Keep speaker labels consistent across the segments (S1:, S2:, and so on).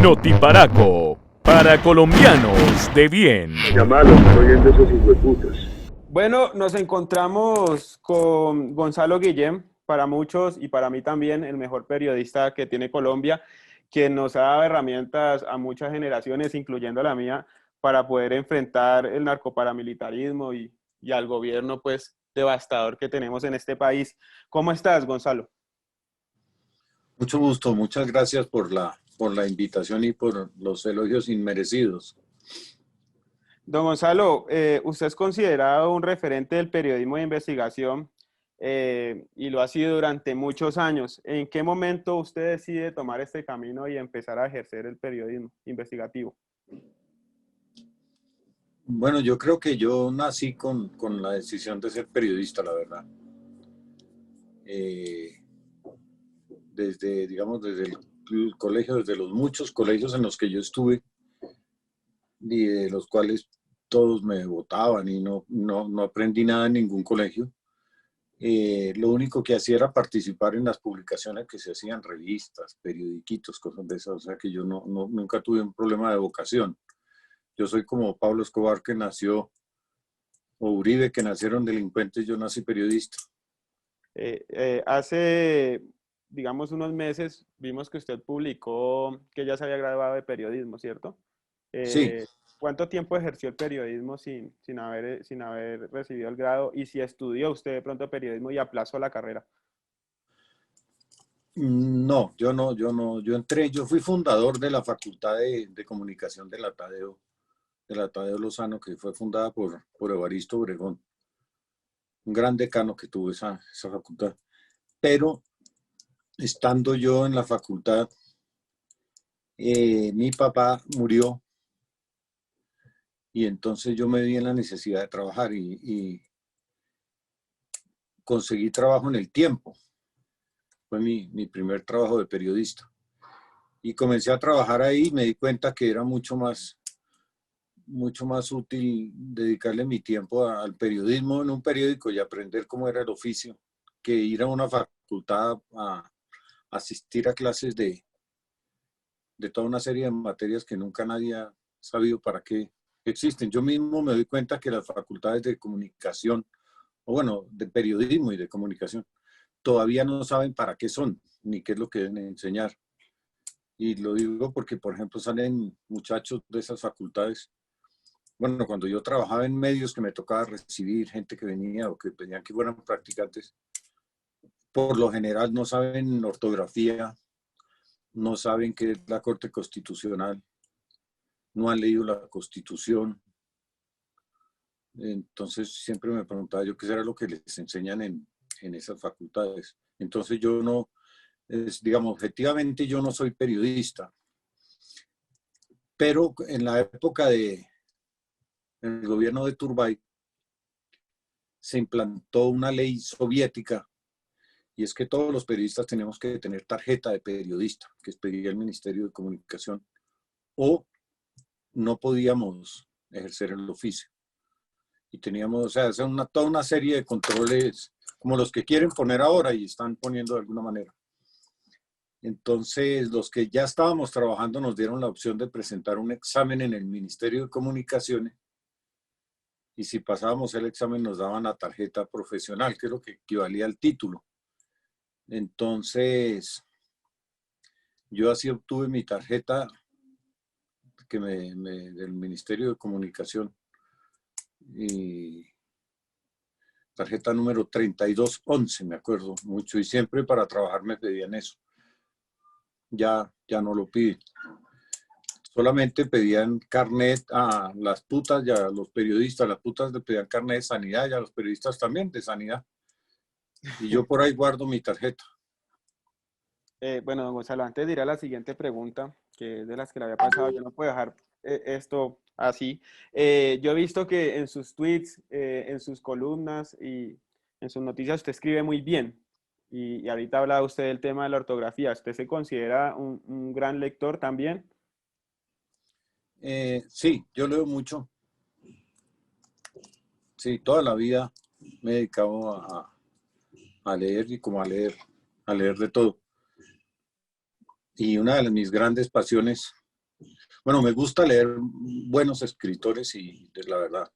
S1: Notiparaco, para colombianos de bien.
S2: Llamalo, estoy oyendo esos hijueputas.
S3: Bueno, nos encontramos con Gonzalo Guillén, para muchos y para mí también el mejor periodista que tiene Colombia, quien nos ha dado herramientas a muchas generaciones, incluyendo la mía, para poder enfrentar el narcoparamilitarismo y al gobierno pues devastador que tenemos en este país. ¿Cómo estás, Gonzalo?
S4: Mucho gusto, muchas gracias por la invitación y por los elogios inmerecidos.
S3: Don Gonzalo, usted es considerado un referente del periodismo de investigación y lo ha sido durante muchos años. ¿En qué momento usted decide tomar este camino y empezar a ejercer el periodismo investigativo?
S4: Bueno, yo creo que yo nací con la decisión de ser periodista, la verdad. Desde, digamos, desde el colegio, desde los muchos colegios en los que yo estuve y de los cuales todos me votaban y no aprendí nada en ningún colegio. Lo único que hacía era participar en las publicaciones que se hacían, revistas, periodiquitos, cosas de esas. O sea que yo nunca tuve un problema de vocación. Yo soy como Pablo Escobar, que nació, o Uribe, que nacieron delincuentes. Yo nací periodista.
S3: Hace, digamos, unos meses vimos que usted publicó que ya se había graduado de periodismo, ¿cierto?
S4: Sí,
S3: ¿Cuánto tiempo ejerció el periodismo sin haber recibido el grado? Y si estudió usted de pronto periodismo y aplazó la carrera.
S4: no, yo entré, yo fui fundador de la Facultad de Comunicación de la Tadeo Lozano, que fue fundada por Evaristo Obregón, un gran decano que tuvo esa facultad. Pero estando yo en la facultad, mi papá murió y entonces yo me vi en la necesidad de trabajar y conseguí trabajo en El Tiempo. Fue mi primer trabajo de periodista. Y comencé a trabajar ahí y me di cuenta que era mucho más útil dedicarle mi tiempo al periodismo en un periódico y aprender cómo era el oficio, que ir a una facultad a asistir a clases de toda una serie de materias que nunca nadie ha sabido para qué existen. Yo mismo me doy cuenta que las facultades de comunicación, o bueno, de periodismo y de comunicación, todavía no saben para qué son, ni qué es lo que deben enseñar. Y lo digo porque, por ejemplo, salen muchachos de esas facultades. Bueno, cuando yo trabajaba en medios que me tocaba recibir gente que venía o que pedían que fueran practicantes, por lo general no saben ortografía, no saben qué es la Corte Constitucional, no han leído la Constitución. Entonces siempre me preguntaba yo qué será lo que les enseñan en esas facultades. Entonces yo no, digamos, objetivamente yo no soy periodista, pero en la época del gobierno de Turbay se implantó una ley soviética y es que todos los periodistas tenemos que tener tarjeta de periodista, que expedía el Ministerio de Comunicación, o no podíamos ejercer el oficio. Y teníamos, o sea, hacer toda una serie de controles como los que quieren poner ahora y están poniendo de alguna manera. Entonces, los que ya estábamos trabajando nos dieron la opción de presentar un examen en el Ministerio de Comunicaciones y si pasábamos el examen nos daban la tarjeta profesional, que es lo que equivalía al título. Entonces, yo así obtuve mi tarjeta del Ministerio de Comunicación y tarjeta número 3211, me acuerdo mucho, y siempre para trabajar me pedían eso. Ya no lo piden. Solamente pedían carnet a las putas y a los periodistas. Las putas le pedían carnet de sanidad y a los periodistas también de sanidad. Y yo por ahí guardo mi tarjeta.
S3: Bueno, don Gonzalo, antes de ir a la siguiente pregunta, que es de las que le había pasado, yo no puedo dejar esto así. Yo he visto que en sus tweets, en sus columnas y en sus noticias usted escribe muy bien. Y ahorita hablaba usted del tema de la ortografía. ¿Usted se considera un gran lector también?
S4: Sí, yo leo mucho. Sí, toda la vida me he dedicado a leer y como a leer de todo. Y una de mis grandes pasiones Bueno, me gusta leer buenos escritores y la verdad,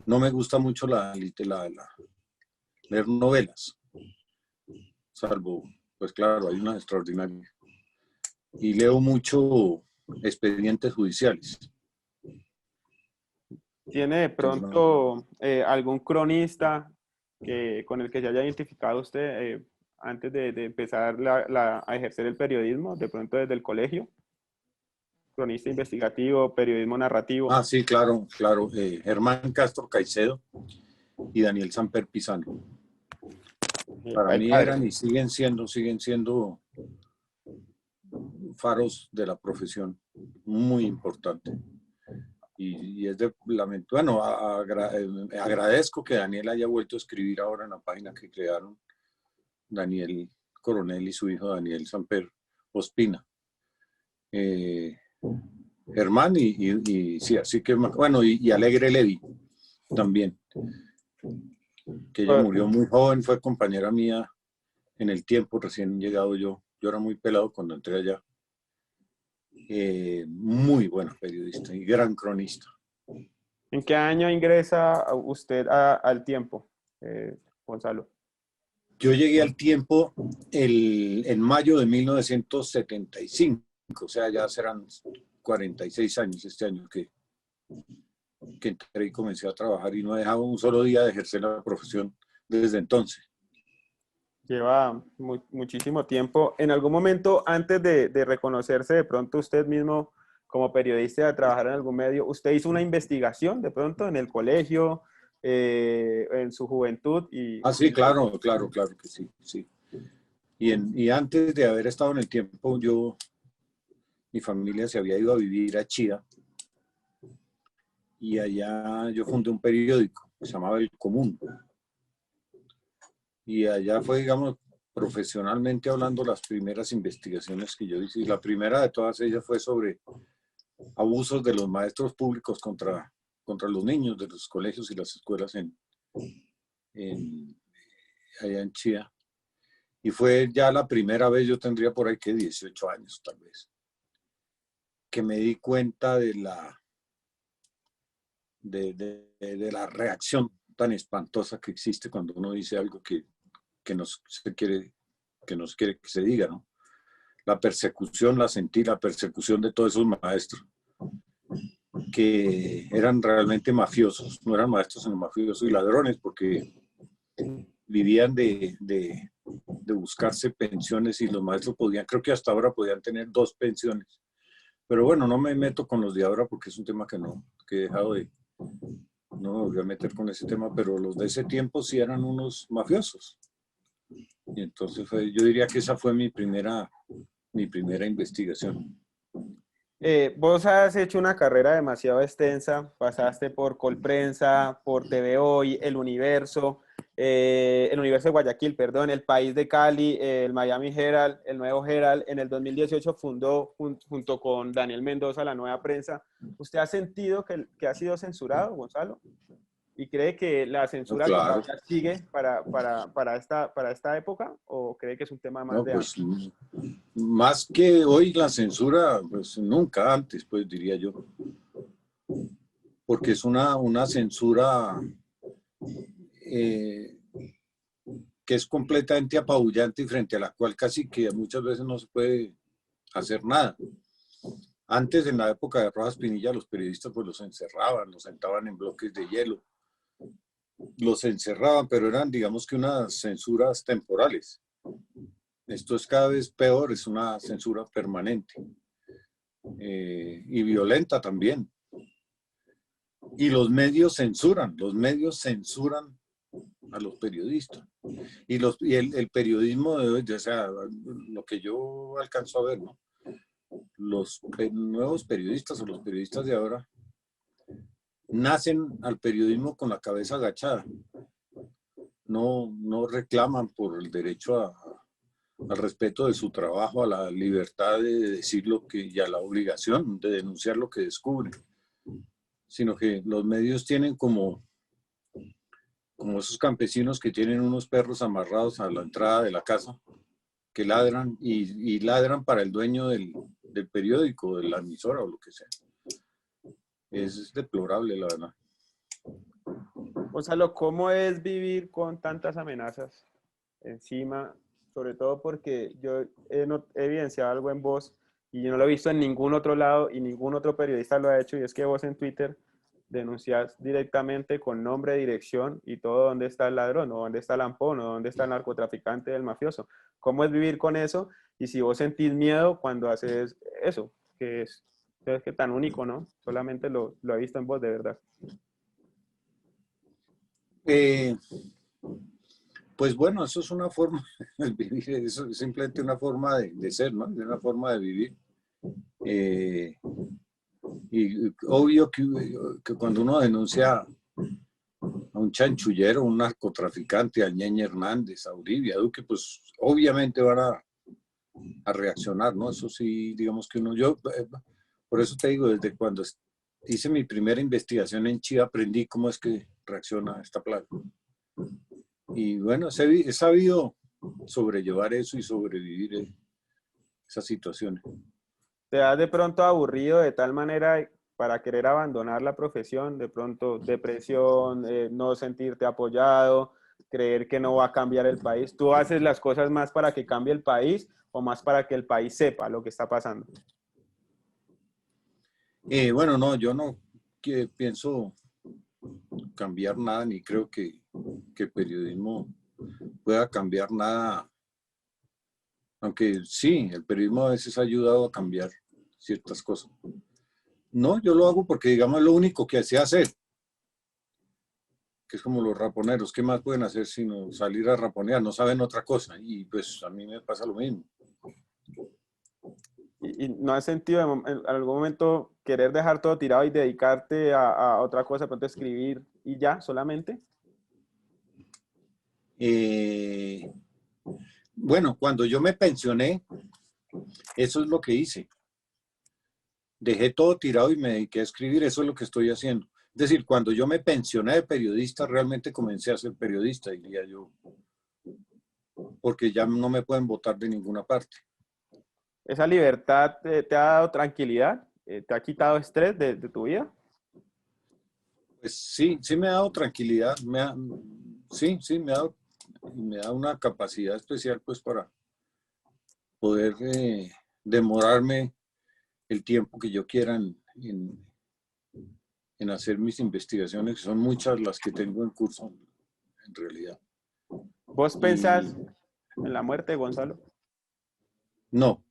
S4: no me gusta mucho leer novelas, salvo, pues claro, hay unas extraordinarias. Y leo mucho expedientes judiciales.
S3: ¿Tiene de pronto algún cronista con el que se haya identificado usted antes de empezar a ejercer el periodismo, de pronto desde el colegio? Cronista investigativo, periodismo narrativo.
S4: Ah, sí, claro, claro. Germán Castro Caicedo y Daniel Samper Pizano. Para
S3: El
S4: mí
S3: padre.
S4: eran y siguen siendo faros de la profesión, muy importante. Y es de lamento. Bueno, agradezco que Daniel haya vuelto a escribir ahora en la página que crearon Daniel Coronel y su hijo Daniel Samper Ospina. Germán y sí, así que, bueno, y Alegre Levy también, que ella murió muy joven, fue compañera mía en el tiempo, recién llegado yo era muy pelado cuando entré allá. Muy buena periodista y gran cronista.
S3: ¿En qué año ingresa usted al Tiempo, Gonzalo?
S4: Yo llegué al Tiempo en mayo de 1975, o sea, ya serán 46 años este año que entré y comencé a trabajar y no he dejado un solo día de ejercer la profesión desde entonces.
S3: Lleva muchísimo tiempo. En algún momento, antes de reconocerse de pronto usted mismo como periodista, de trabajar en algún medio, ¿usted hizo una investigación de pronto en el colegio, en su juventud?
S4: Sí, claro que sí, sí. Y antes de haber estado en el Tiempo, mi familia se había ido a vivir a Chía y allá yo fundé un periódico que se llamaba El Común. Y allá fue, digamos, profesionalmente hablando, las primeras investigaciones que yo hice. Y la primera de todas ellas fue sobre abusos de los maestros públicos contra los niños de los colegios y las escuelas allá en Chía. Y fue ya la primera vez, yo tendría por ahí que 18 años tal vez, que me di cuenta de la reacción tan espantosa que existe cuando uno dice algo que nos quiere que se diga, ¿no? La persecución, la sentí, la persecución de todos esos maestros que eran realmente mafiosos, no eran maestros sino mafiosos y ladrones, porque vivían de buscarse pensiones y los maestros podían, creo que hasta ahora podían tener 2 pensiones. Pero bueno, no me meto con los de ahora porque es un tema que he dejado no me voy a meter con ese tema, pero los de ese tiempo sí eran unos mafiosos. Y entonces yo diría que esa fue mi primera investigación.
S3: Vos has hecho una carrera demasiado extensa, pasaste por Colprensa, por TV Hoy, El Universo de Guayaquil, perdón, El País de Cali, el Miami Herald, el Nuevo Herald. En el 2018 fundó junto con Daniel Mendoza La Nueva Prensa. ¿Usted ha sentido que ha sido censurado, Gonzalo? ¿Y cree que la censura
S4: Claro.
S3: todavía sigue para esta época? ¿O cree que es un tema más de
S4: Pues
S3: antes?
S4: más que hoy la censura, pues nunca antes, pues diría yo. Porque es una censura que es completamente apabullante y frente a la cual casi que muchas veces no se puede hacer nada. Antes, en la época de Rojas Pinilla, los periodistas pues los encerraban, los sentaban en bloques de hielo, los encerraban, pero eran, digamos que unas censuras temporales. Esto es cada vez peor, es una censura permanente y violenta también. Y los medios censuran a los periodistas. Y el periodismo de hoy, o sea, lo que yo alcanzo a ver, ¿no? Los nuevos periodistas o los periodistas de ahora nacen al periodismo con la cabeza agachada. No reclaman por el derecho al respeto de su trabajo, a la libertad de decir lo que, y a la obligación de denunciar lo que descubren, sino que los medios tienen como esos campesinos que tienen unos perros amarrados a la entrada de la casa, que ladran y ladran para el dueño del del periódico, de la emisora o lo que sea. Es deplorable, la verdad.
S3: Gonzalo, ¿cómo es vivir con tantas amenazas encima? Sobre todo porque yo he evidenciado algo en vos y yo no lo he visto en ningún otro lado y ningún otro periodista lo ha hecho, y es que vos en Twitter denunciás directamente con nombre, dirección y todo dónde está el ladrón, o dónde está el ampón, o dónde está el narcotraficante, el mafioso. ¿Cómo es vivir con eso? Y si vos sentís miedo cuando haces eso, es que tan único, ¿no? Solamente lo he visto en vos, de verdad.
S4: Pues bueno, eso es una forma de vivir, eso es simplemente una forma de ser, ¿no? De una forma de vivir. Y obvio que cuando uno denuncia a un chanchullero, un narcotraficante, a Ñeñe Hernández, a Uribe, a Duque, pues obviamente van a reaccionar, ¿no? Eso sí, digamos que por eso te digo, desde cuando hice mi primera investigación en Chile, aprendí cómo es que reacciona esta plaga. Y bueno, he sabido sobrellevar eso y sobrevivir esas situaciones.
S3: ¿Te has de pronto aburrido de tal manera para querer abandonar la profesión? De pronto depresión, no sentirte apoyado, creer que no va a cambiar el país. ¿Tú haces las cosas más para que cambie el país o más para que el país sepa lo que está pasando?
S4: Bueno, no, yo no pienso cambiar nada, ni creo que el periodismo pueda cambiar nada. Aunque sí, el periodismo a veces ha ayudado a cambiar ciertas cosas. No, yo lo hago porque, digamos, es lo único que sé hacer. Que es como los raponeros. ¿Qué más pueden hacer sino salir a raponear? No saben otra cosa. Y pues a mí me pasa lo mismo.
S3: ¿Y no has sentido en algún momento querer dejar todo tirado y dedicarte a otra cosa, de pronto escribir y ya, solamente?
S4: Bueno, cuando yo me pensioné, eso es lo que hice. Dejé todo tirado y me dediqué a escribir, eso es lo que estoy haciendo. Es decir, cuando yo me pensioné de periodista, realmente comencé a ser periodista, diría yo, porque ya no me pueden votar de ninguna parte.
S3: ¿Esa libertad te ha dado tranquilidad? ¿Te ha quitado estrés de tu vida?
S4: Pues sí, sí me ha dado tranquilidad, sí, me da una capacidad especial pues para poder demorarme el tiempo que yo quiera en hacer mis investigaciones, que son muchas las que tengo en curso en realidad.
S3: ¿Vos pensás en la muerte, Gonzalo?
S4: No,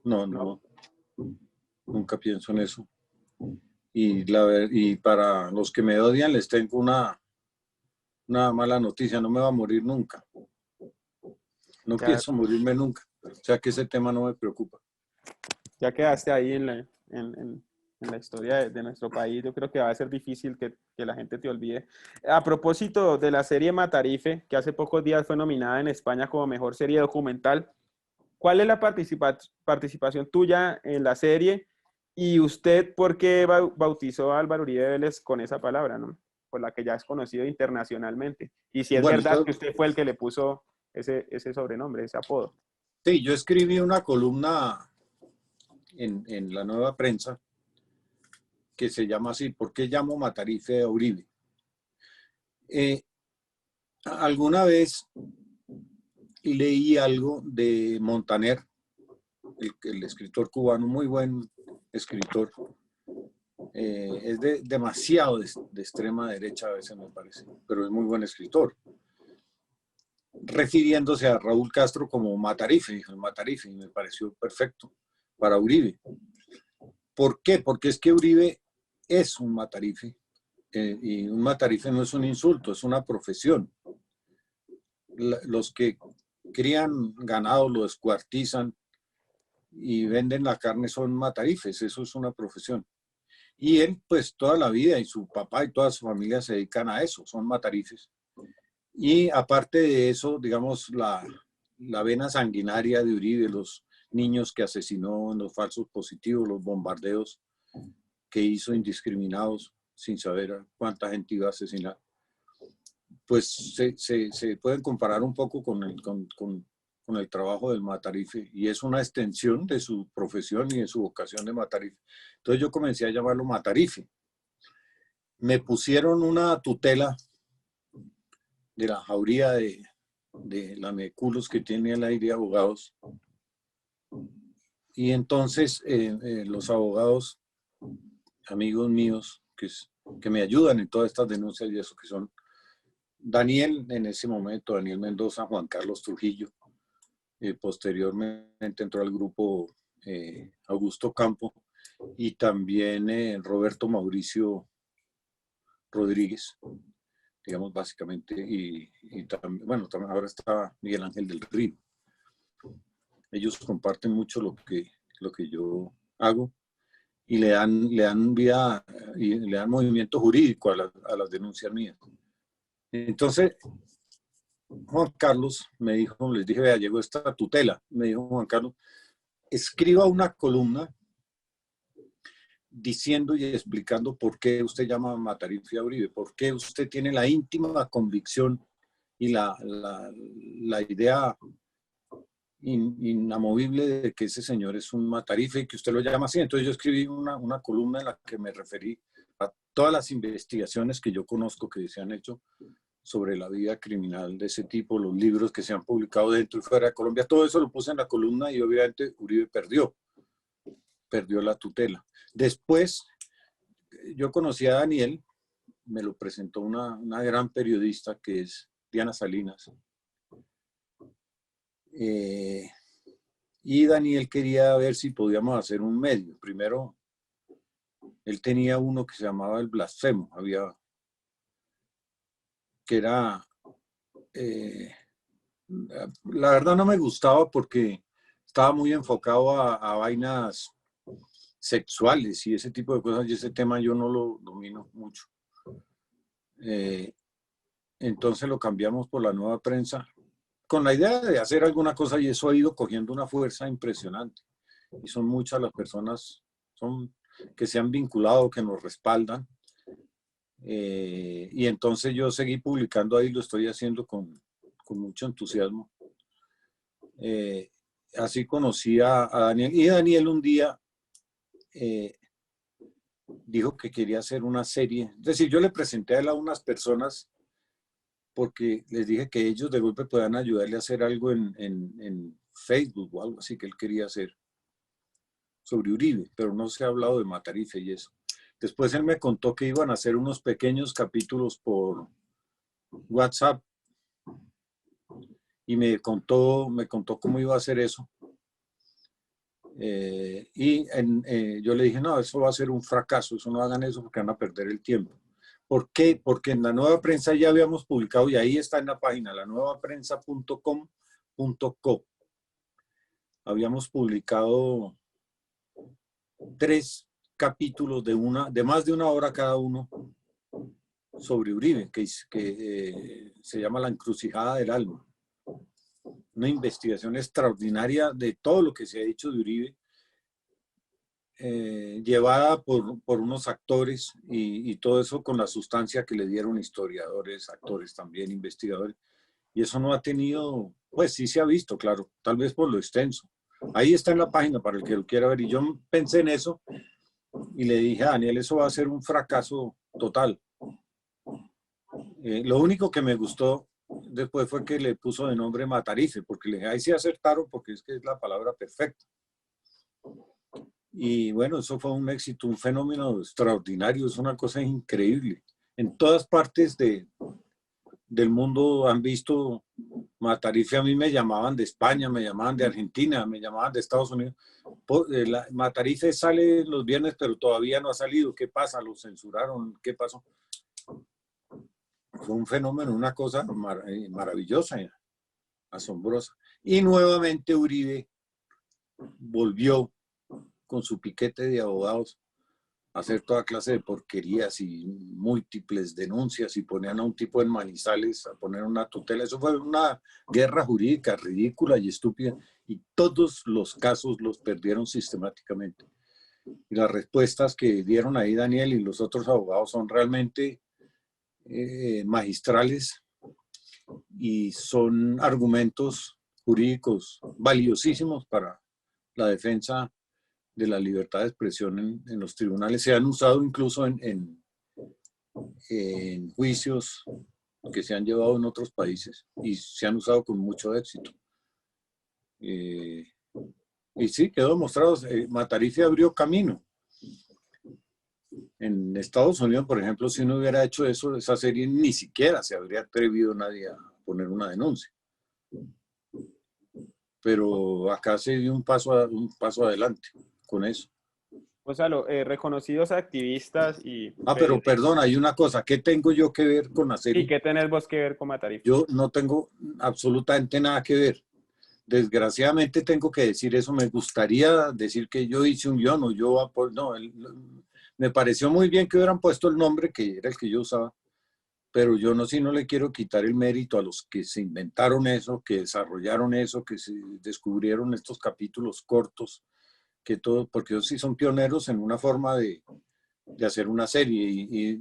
S3: No.
S4: nunca pienso en eso. Y para los que me odian les tengo una mala noticia, no me va a morir nunca. No
S3: Ya,
S4: pienso morirme nunca. O sea que ese tema no me preocupa.
S3: ya quedaste ahí en la historia de nuestro país. Yo creo que va a ser difícil que la gente te olvide. A propósito de la serie Matarife, que hace pocos días fue nominada en España como mejor serie documental, ¿cuál es la participación tuya en la serie? Y usted, ¿por qué bautizó a Álvaro Uribe Vélez con esa palabra, ¿no? Por la que ya es conocido internacionalmente. Y si es
S4: Bueno,
S3: verdad que usted fue el que le puso ese sobrenombre, ese apodo.
S4: sí, yo escribí una columna en la Nueva Prensa que se llama así, ¿por qué llamo Matarife a Uribe? Alguna vez leí algo de Montaner, el escritor cubano, muy buen escritor. Es demasiado de extrema derecha a veces me parece, pero es muy buen escritor. Refiriéndose a Raúl Castro como Matarife, dijo el Matarife, y me pareció perfecto para Uribe. ¿Por qué? Porque es que Uribe es un Matarife, y un Matarife no es un insulto, es una profesión. Los que crían ganado, lo descuartizan y venden la carne son matarifes, eso es una profesión. Y él, pues toda la vida, y su papá y toda su familia se dedican a eso, son matarifes. Y aparte de eso, digamos, la vena sanguinaria de Uribe, los niños que asesinó en los falsos positivos, los bombardeos que hizo indiscriminados, sin saber cuánta gente iba a asesinar, pues se pueden comparar un poco con con el trabajo del Matarife y es una extensión de su profesión y de su vocación de Matarife. Entonces yo comencé a llamarlo Matarife. Me pusieron una tutela de la jauría de lameculos que tiene el aire de abogados. Y entonces los abogados, amigos míos, que me ayudan en todas estas denuncias y eso, que son Daniel, en ese momento, Daniel Mendoza, Juan Carlos Trujillo, posteriormente entró al grupo Augusto Campo y también Roberto Mauricio Rodríguez, digamos básicamente, y también, bueno, también ahora está Miguel Ángel del Río. Ellos comparten mucho lo que yo hago y le dan vida y le dan movimiento jurídico a las denuncias mías. Entonces, Juan Carlos me dijo, les dije, vea, llegó esta tutela. Me dijo Juan Carlos, escriba una columna diciendo y explicando por qué usted llama a Matarife a Uribe, por qué usted tiene la íntima convicción y la idea inamovible de que ese señor es un Matarife y que usted lo llama así. Entonces yo escribí una columna en la que me referí a todas las investigaciones que yo conozco que se han hecho sobre la vida criminal de ese tipo, los libros que se han publicado dentro y fuera de Colombia, todo eso lo puse en la columna y obviamente Uribe perdió la tutela. Después yo conocí a Daniel, me lo presentó una gran periodista que es Diana Salinas. Y Daniel quería ver si podíamos hacer un medio. Primero, él tenía uno que se llamaba El Blasfemo, que era, la verdad no me gustaba porque estaba muy enfocado a vainas sexuales y ese tipo de cosas, y ese tema yo no lo domino mucho. Entonces lo cambiamos por La Nueva Prensa, con la idea de hacer alguna cosa, y eso ha ido cogiendo una fuerza impresionante. Y son muchas las personas que se han vinculado, que nos respaldan. Y entonces yo seguí publicando ahí, lo estoy haciendo con mucho entusiasmo. Así conocí a Daniel, y Daniel un día dijo que quería hacer una serie. Es decir, yo le presenté a él a unas personas porque les dije que ellos de golpe puedan ayudarle a hacer algo en Facebook o algo así que él quería hacer sobre Uribe, pero no se ha hablado de Matarife y eso. Después él me contó que iban a hacer unos pequeños capítulos por WhatsApp y me contó cómo iba a hacer eso. Yo le dije, no, eso va a ser un fracaso, eso no hagan eso porque van a perder el tiempo. ¿Por qué? Porque en La Nueva Prensa ya habíamos publicado, y ahí está en la página, lanuevaprensa.com.co. Habíamos publicado 3 capítulos de más de 1 hora cada uno sobre Uribe, que se llama La Encrucijada del Alma. Una investigación extraordinaria de todo lo que se ha dicho de Uribe, llevada por unos actores y todo eso con la sustancia que le dieron historiadores, actores también, investigadores. Y eso no ha tenido, pues sí se ha visto, claro, tal vez por lo extenso. Ahí está en la página para el que lo quiera ver. Y yo pensé en eso y le dije a Daniel, eso va a ser un fracaso total. Lo único que me gustó después fue que le puso de nombre Matarife, porque le dije, ahí sí acertaron porque es que es la palabra perfecta. Y bueno, eso fue un éxito, un fenómeno extraordinario, es una cosa increíble. En todas partes del mundo han visto Matarife. A mí me llamaban de España, me llamaban de Argentina, me llamaban de Estados Unidos. Matarife sale los viernes, pero todavía no ha salido. ¿Qué pasa? ¿Lo censuraron? ¿Qué pasó? Fue un fenómeno, una cosa maravillosa, asombrosa. Y nuevamente Uribe volvió con su piquete de abogados a hacer toda clase de porquerías y múltiples denuncias, y ponían a un tipo en Manizales a poner una tutela. Eso fue una guerra jurídica ridícula y estúpida, y todos los casos los perdieron sistemáticamente. Y las respuestas que dieron ahí Daniel y los otros abogados son realmente magistrales, y son argumentos jurídicos valiosísimos para la defensa de la libertad de expresión en los tribunales. Se han usado incluso en juicios que se han llevado en otros países y se han usado con mucho éxito. Y sí, quedó demostrado, Matarife abrió camino. En Estados Unidos, por ejemplo, si no hubiera hecho eso, esa serie ni siquiera se habría atrevido nadie a poner una denuncia. Pero acá se dio un paso adelante con eso.
S3: Gonzalo, reconocidos activistas y
S4: Pero perdón, hay una cosa, ¿qué tengo yo que ver con la serie?
S3: ¿Y qué tenés vos que ver con Matarife?
S4: Yo no tengo absolutamente nada que ver. Desgraciadamente tengo que decir eso. Me gustaría decir que yo hice un guión o yo... No, me pareció muy bien que hubieran puesto el nombre que era el que yo usaba, pero yo no le quiero quitar el mérito a los que se inventaron eso, que desarrollaron eso, que se descubrieron estos capítulos cortos, que todo, porque ellos sí son pioneros en una forma de hacer una serie y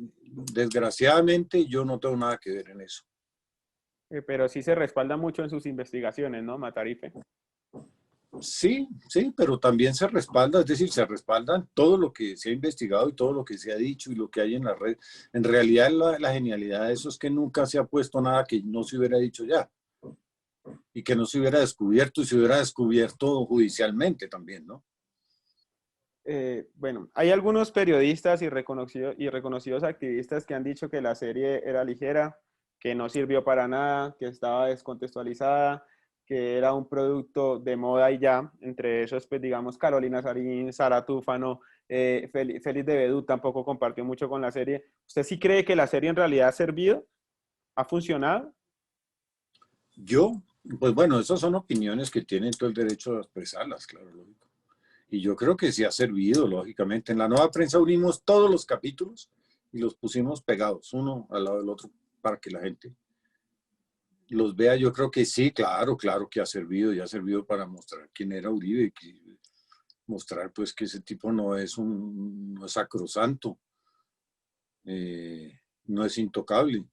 S4: desgraciadamente yo no tengo nada que ver en eso.
S3: Pero sí se respalda mucho en sus investigaciones, ¿no, Matarife?
S4: Sí, pero también se respalda, es decir, se respaldan todo lo que se ha investigado y todo lo que se ha dicho y lo que hay en la red. En realidad la genialidad de eso es que nunca se ha puesto nada que no se hubiera dicho ya y que no se hubiera descubierto y se hubiera descubierto judicialmente también, ¿no?
S3: Bueno, hay algunos periodistas y reconocidos activistas que han dicho que la serie era ligera, que no sirvió para nada, que estaba descontextualizada, que era un producto de moda y ya. Entre esos, pues digamos, Carolina Sarín, Sara Túfano, Félix de Bedú tampoco compartió mucho con la serie. ¿Usted sí cree que la serie en realidad ha servido? ¿Ha funcionado?
S4: Pues bueno, esas son opiniones que tienen todo el derecho de expresarlas, claro, lógico. Y yo creo que sí ha servido, lógicamente. En la Nueva Prensa unimos todos los capítulos y los pusimos pegados, uno al lado del otro, para que la gente los vea. Yo creo que sí, claro que ha servido, y ha servido para mostrar quién era Uribe, y mostrar pues que ese tipo no es sacrosanto, no es intocable.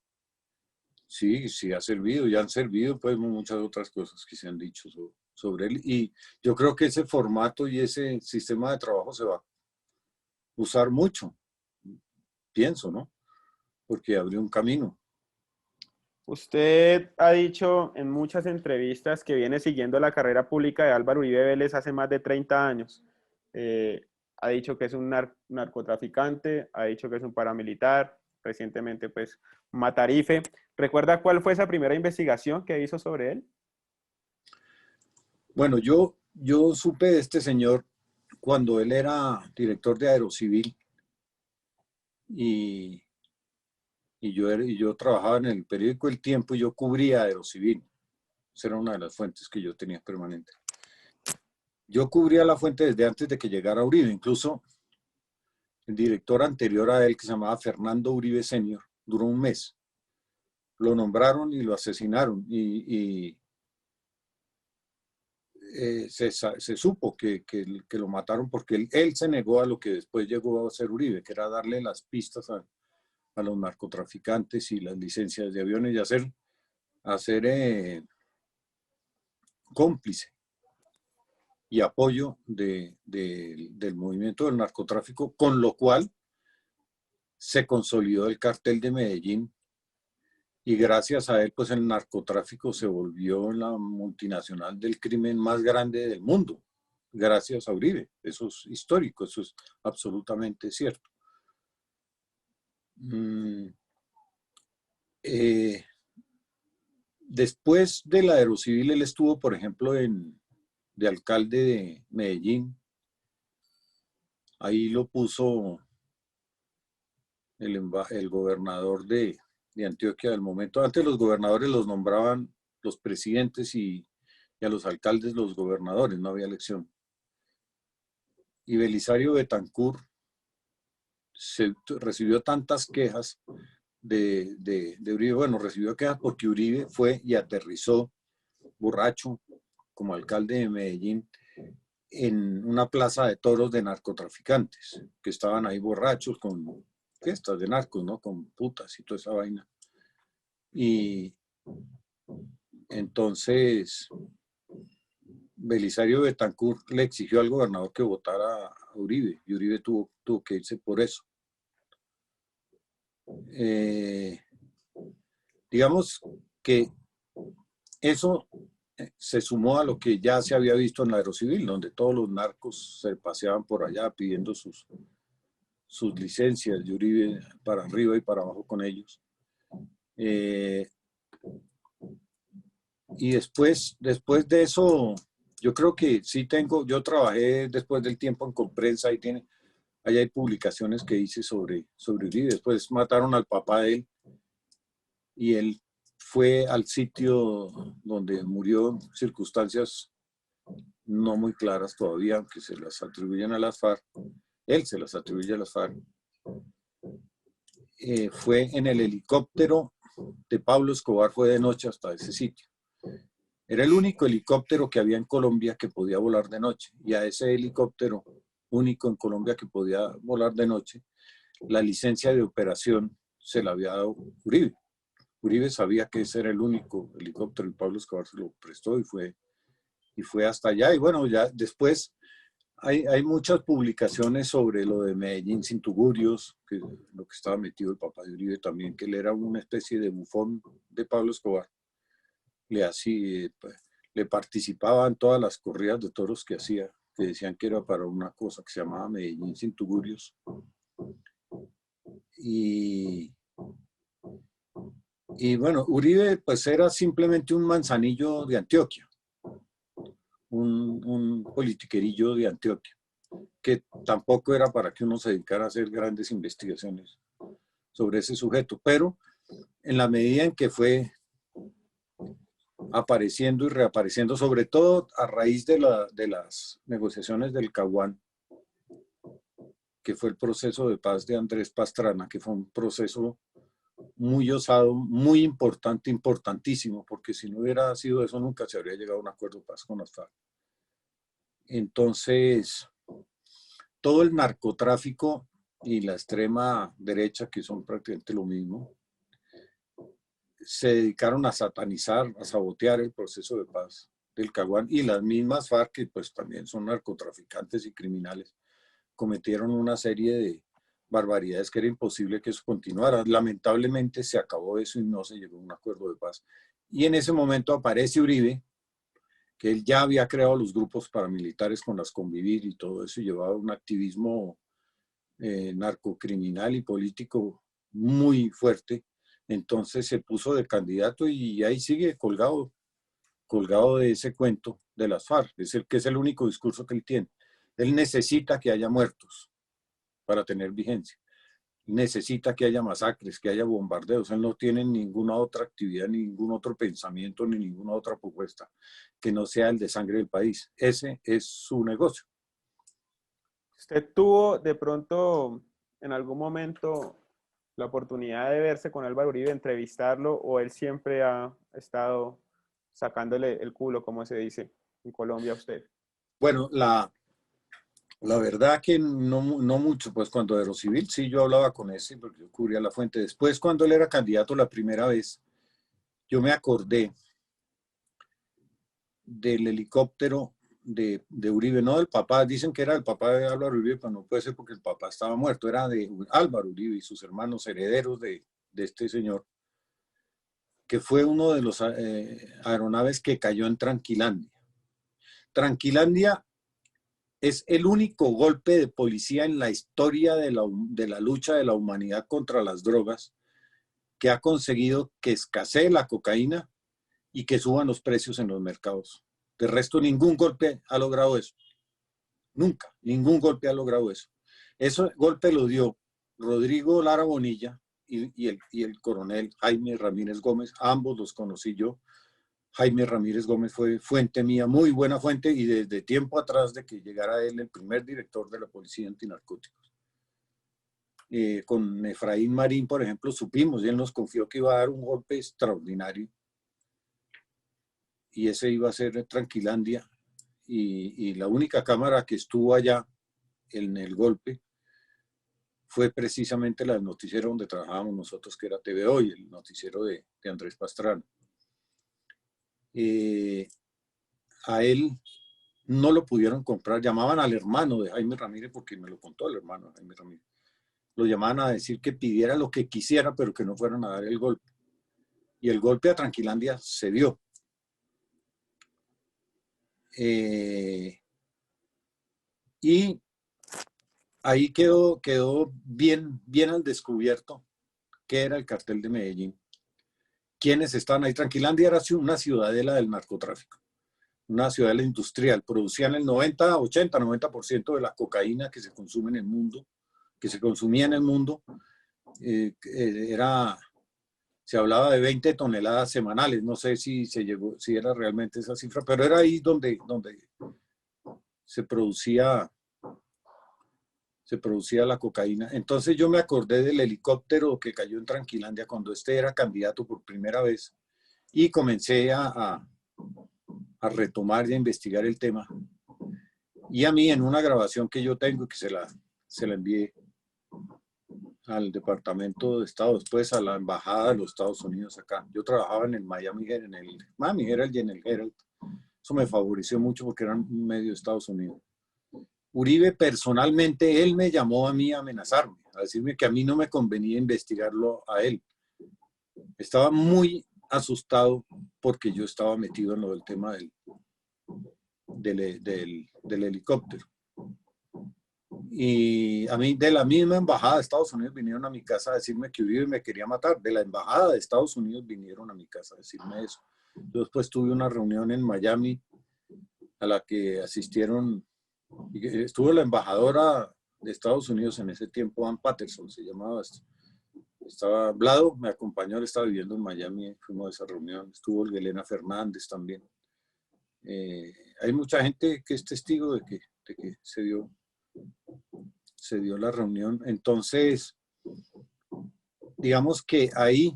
S4: Sí ha servido, y han servido pues muchas otras cosas que se han dicho sobre él, y yo creo que ese formato y ese sistema de trabajo se va a usar mucho, pienso, ¿no? Porque abrió un camino.
S3: Usted ha dicho en muchas entrevistas que viene siguiendo la carrera pública de Álvaro Uribe Vélez hace más de 30 años. Ha dicho que es un narcotraficante, ha dicho que es un paramilitar, recientemente pues Matarife. ¿Recuerda cuál fue esa primera investigación que hizo sobre él?
S4: Bueno, yo supe de este señor cuando él era director de Aerocivil y yo trabajaba en el periódico El Tiempo y yo cubría Aerocivil. Esa era una de las fuentes que yo tenía permanente. Yo cubría la fuente desde antes de que llegara Uribe. Incluso el director anterior a él, que se llamaba Fernando Uribe Senior, duró un mes. Lo nombraron y lo asesinaron y se supo que lo mataron porque él se negó a lo que después llegó a ser Uribe, que era darle las pistas a los narcotraficantes y las licencias de aviones y hacer cómplice y apoyo del movimiento del narcotráfico, con lo cual se consolidó el cartel de Medellín y gracias a él pues el narcotráfico se volvió la multinacional del crimen más grande del mundo, gracias a Uribe. Eso es histórico, eso es absolutamente cierto. Después del Aerocivil, él estuvo, por ejemplo, de alcalde de Medellín. Ahí lo puso el gobernador de Antioquia del momento. Antes los gobernadores los nombraban los presidentes y a los alcaldes los gobernadores, no había elección. Y Belisario Betancur recibió tantas quejas de Uribe. Bueno, recibió quejas porque Uribe fue y aterrizó borracho como alcalde de Medellín en una plaza de toros de narcotraficantes que estaban ahí borrachos con fiestas de narcos, ¿no? Con putas y toda esa vaina. Y entonces Belisario Betancur le exigió al gobernador que votara a Uribe, y Uribe tuvo que irse por eso. Digamos que eso se sumó a lo que ya se había visto en la Aerocivil, donde todos los narcos se paseaban por allá pidiendo sus licencias, y Uribe para arriba y para abajo con ellos. Y después de eso, yo creo que sí yo trabajé después del tiempo en Comprensa, ahí hay publicaciones que hice sobre Uribe. Después mataron al papá de él y él fue al sitio donde murió en circunstancias no muy claras todavía, aunque se las atribuyen a las FARC. Él se las atribuye a las FARC. Fue en el helicóptero de Pablo Escobar, fue de noche hasta ese sitio. Era el único helicóptero que había en Colombia que podía volar de noche, y a ese helicóptero único en Colombia que podía volar de noche, la licencia de operación se la había dado Uribe. Uribe sabía que ese era el único helicóptero y Pablo Escobar se lo prestó y fue hasta allá. Y bueno, ya después hay muchas publicaciones sobre lo de Medellín sin tugurios, que lo que estaba metido el papá de Uribe también, que él era una especie de bufón de Pablo Escobar. Le participaba en todas las corridas de toros que hacía, que decían que era para una cosa que se llamaba Medellín sin tugurios. Y bueno, Uribe pues era simplemente un manzanillo de Antioquia, un politiquerillo de Antioquia, que tampoco era para que uno se dedicara a hacer grandes investigaciones sobre ese sujeto, pero en la medida en que fue apareciendo y reapareciendo, sobre todo a raíz de las negociaciones del Caguán, que fue el proceso de paz de Andrés Pastrana, que fue un proceso muy osado, muy importante, importantísimo, porque si no hubiera sido eso nunca se habría llegado a un acuerdo de paz con las FARC. Entonces, todo el narcotráfico y la extrema derecha, que son prácticamente lo mismo, se dedicaron a satanizar, a sabotear el proceso de paz del Caguán, y las mismas FARC, que pues también son narcotraficantes y criminales, cometieron una serie de barbaridades que era imposible que eso continuara. Lamentablemente se acabó eso y no se llegó a un acuerdo de paz. Y en ese momento aparece Uribe, que él ya había creado los grupos paramilitares con las Convivir y todo eso, y llevaba un activismo narcocriminal y político muy fuerte. Entonces se puso de candidato y ahí sigue colgado de ese cuento de las FARC. Es el único discurso que él tiene. Él necesita que haya muertos para tener vigencia. Necesita que haya masacres, que haya bombardeos. Él no tiene ninguna otra actividad, ningún otro pensamiento, ni ninguna otra propuesta que no sea el de sangre del país. Ese es su negocio.
S3: ¿Usted tuvo de pronto en algún momento la oportunidad de verse con Álvaro Uribe, entrevistarlo, o él siempre ha estado sacándole el culo, como se dice en Colombia a usted?
S4: Bueno, la verdad que no mucho, pues cuando Aerocivil sí yo hablaba con ese, porque yo cubría la fuente. Después, cuando él era candidato la primera vez, yo me acordé del helicóptero de Uribe, no del papá. Dicen que era el papá de Álvaro Uribe, pero no puede ser porque el papá estaba muerto. Era de Álvaro Uribe y sus hermanos herederos de este señor, que fue uno de los aeronaves que cayó en Tranquilandia. Tranquilandia es el único golpe de policía en la historia de la lucha de la humanidad contra las drogas que ha conseguido que escasee la cocaína y que suban los precios en los mercados. De resto, ningún golpe ha logrado eso. Nunca, ningún golpe ha logrado eso. Ese golpe lo dio Rodrigo Lara Bonilla y el coronel Jaime Ramírez Gómez. Ambos los conocí yo. Jaime Ramírez Gómez fue fuente mía, muy buena fuente, y desde tiempo atrás de que llegara él, el primer director de la Policía Antinarcóticos. Con Efraín Marín, por ejemplo, supimos, y él nos confió que iba a dar un golpe extraordinario, y ese iba a ser Tranquilandia, y la única cámara que estuvo allá en el golpe fue precisamente la del noticiero donde trabajábamos nosotros, que era TV Hoy, el noticiero de Andrés Pastrana. A él no lo pudieron comprar. Llamaban al hermano de Jaime Ramírez, porque me lo contó el hermano de Jaime Ramírez. Lo llamaban a decir que pidiera lo que quisiera, pero que no fueran a dar el golpe. Y el golpe a Tranquilandia se dio. Y ahí quedó bien al descubierto qué era el cartel de Medellín. ¿Quiénes estaban ahí? Tranquilandia era una ciudadela del narcotráfico, una ciudadela industrial. Producían el 90% de la cocaína que se consume en el mundo, que se consumía en el mundo. Se hablaba de 20 toneladas semanales. No sé si era realmente esa cifra, pero era ahí donde se producía la cocaína. Entonces yo me acordé del helicóptero que cayó en Tranquilandia cuando era candidato por primera vez y comencé a retomar y a investigar el tema. Y a mí, en una grabación que yo tengo, que se la envié al Departamento de Estado, después a la Embajada de los Estados Unidos acá. Yo trabajaba en el Miami Herald y en el Herald. Eso me favoreció mucho porque era un medio de Estados Unidos. Uribe personalmente, él me llamó a mí a amenazarme, a decirme que a mí no me convenía investigarlo a él. Estaba muy asustado porque yo estaba metido en lo del tema del helicóptero. Y a mí de la misma embajada de Estados Unidos vinieron a mi casa a decirme que Uribe me quería matar. De la embajada de Estados Unidos vinieron a mi casa a decirme eso. Yo después tuve una reunión en Miami a la que asistieron. Estuvo la embajadora de Estados Unidos en ese tiempo, Ann Patterson se llamaba. Estaba Vlado, me acompañó, él estaba viviendo en Miami, fuimos a esa reunión. Estuvo Elena Fernández también. Hay mucha gente que es testigo de que se dio la reunión. Entonces, digamos que ahí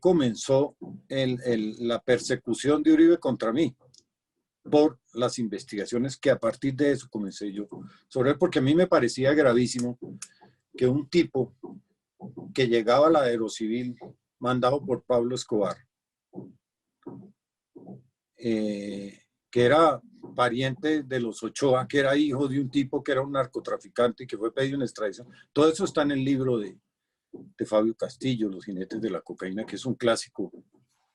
S4: comenzó la persecución de Uribe contra mí, por las investigaciones que a partir de eso comencé yo sobre él, porque a mí me parecía gravísimo que un tipo que llegaba a la Aerocivil mandado por Pablo Escobar, que era pariente de los Ochoa, que era hijo de un tipo que era un narcotraficante y que fue pedido en extradición. Todo eso está en el libro de Fabio Castillo, Los jinetes de la cocaína, que es un clásico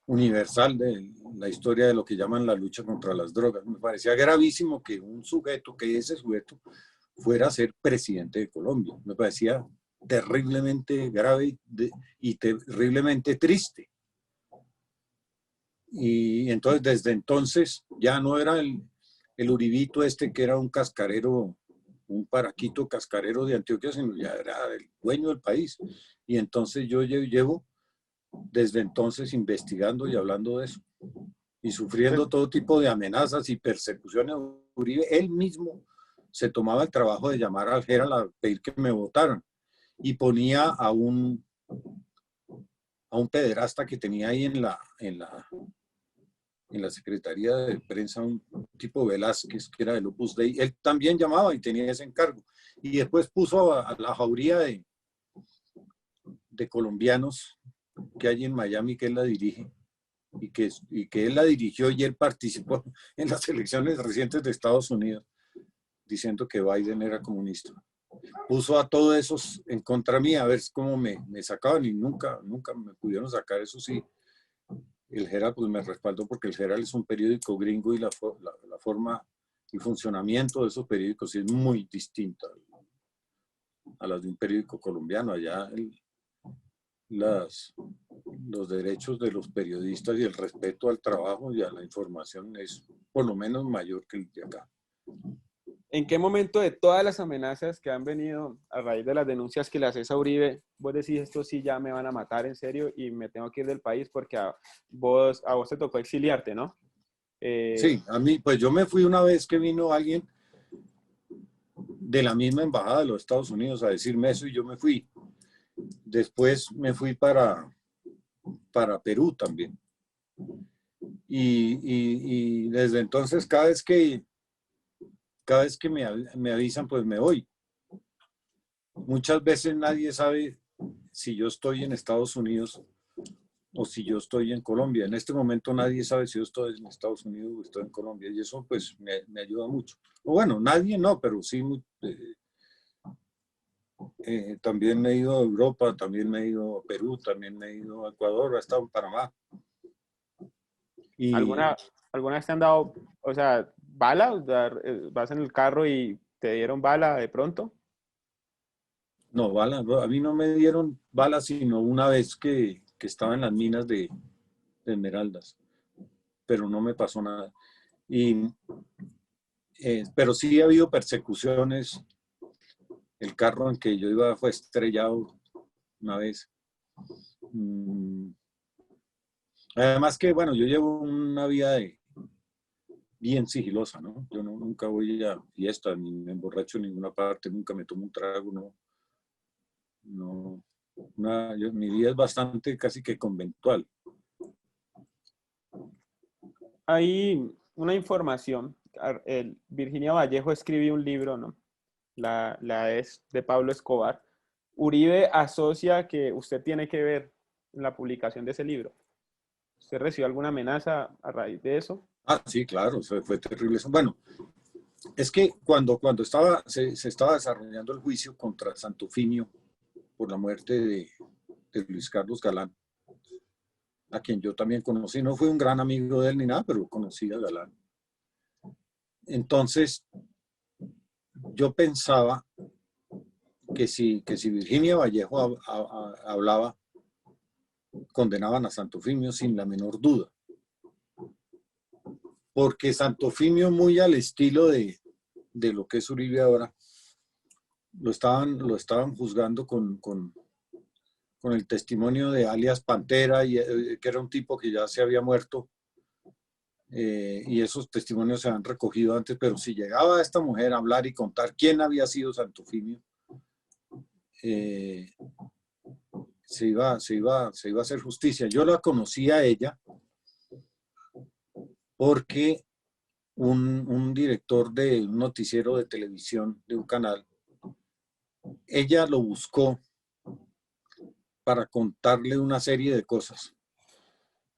S4: universal de la historia de lo que llaman la lucha contra las drogas. Me parecía gravísimo que ese sujeto fuera a ser presidente de Colombia. Me parecía terriblemente grave y terriblemente triste. Y entonces, desde entonces, ya no era el Uribito que era un cascarero, un paraquito cascarero de Antioquia, sino ya era el dueño del país. Y entonces yo llevo desde entonces investigando y hablando de eso y sufriendo todo tipo de amenazas y persecuciones. Uribe, él mismo se tomaba el trabajo de llamar al Herald a pedir que me votaran y ponía a un pederasta que tenía ahí en la Secretaría de Prensa, un tipo Velázquez, que era del Opus Dei. Él también llamaba y tenía ese encargo. Y después puso a la jauría de colombianos que hay en Miami, que él la dirige, y que él la dirigió y él participó en las elecciones recientes de Estados Unidos, diciendo que Biden era comunista. Puso a todos esos en contra mía a ver cómo me sacaban y nunca me pudieron sacar. Eso sí, el Herald pues me respaldó, porque el Herald es un periódico gringo y la forma y funcionamiento de esos periódicos es muy distinta a las de un periódico colombiano. Allá los derechos de los periodistas y el respeto al trabajo y a la información es por lo menos mayor que el de acá.
S3: ¿En qué momento de todas las amenazas que han venido a raíz de las denuncias que le haces a Uribe, vos decís, esto sí ya me van a matar en serio y me tengo que ir del país porque a vos te tocó exiliarte, ¿no?
S4: Sí, a mí, pues yo me fui una vez que vino alguien de la misma embajada de los Estados Unidos a decirme eso y yo me fui. Después me fui para Perú también. Y desde entonces cada vez que me avisan, pues me voy. Muchas veces nadie sabe si yo estoy en Estados Unidos o si yo estoy en Colombia. En este momento nadie sabe si yo estoy en Estados Unidos o estoy en Colombia, y eso pues me ayuda mucho. O bueno, nadie no, pero sí, también me he ido a Europa, también me he ido a Perú, también me he ido a Ecuador, he estado en Panamá. Y
S3: ¿Alguna vez te han dado, o sea, bala? ¿Vas en el carro y te dieron bala de pronto?
S4: no, balas, a mí no me dieron balas, sino una vez que estaba en las minas de Esmeraldas, pero no me pasó nada. Y, pero sí ha habido persecuciones. El carro en que yo iba fue estrellado una vez. Además que, bueno, yo llevo una vida bien sigilosa, ¿no? Yo nunca voy a fiestas, ni me emborracho en ninguna parte, nunca me tomo un trago, mi vida es bastante casi que conventual.
S3: Hay una información. Virginia Vallejo escribió un libro, ¿no? La es de Pablo Escobar. Uribe asocia que usted tiene que ver en la publicación de ese libro. ¿Usted recibió alguna amenaza a raíz de eso?
S4: Ah, sí, claro, fue terrible eso. Bueno, es que cuando se estaba desarrollando el juicio contra Santofimio por la muerte de Luis Carlos Galán, a quien yo también conocí, no fui un gran amigo de él ni nada, pero conocí a Galán. Entonces, yo pensaba que si Virginia Vallejo hablaba, condenaban a Santofimio sin la menor duda. Porque Santofimio, muy al estilo de lo que es Uribe ahora, lo estaban juzgando con el testimonio de alias Pantera, que era un tipo que ya se había muerto, y esos testimonios se han recogido antes, pero si llegaba esta mujer a hablar y contar quién había sido Santofimio, se iba a hacer justicia. Yo la conocí a ella porque un director de un noticiero de televisión de un canal, ella lo buscó para contarle una serie de cosas.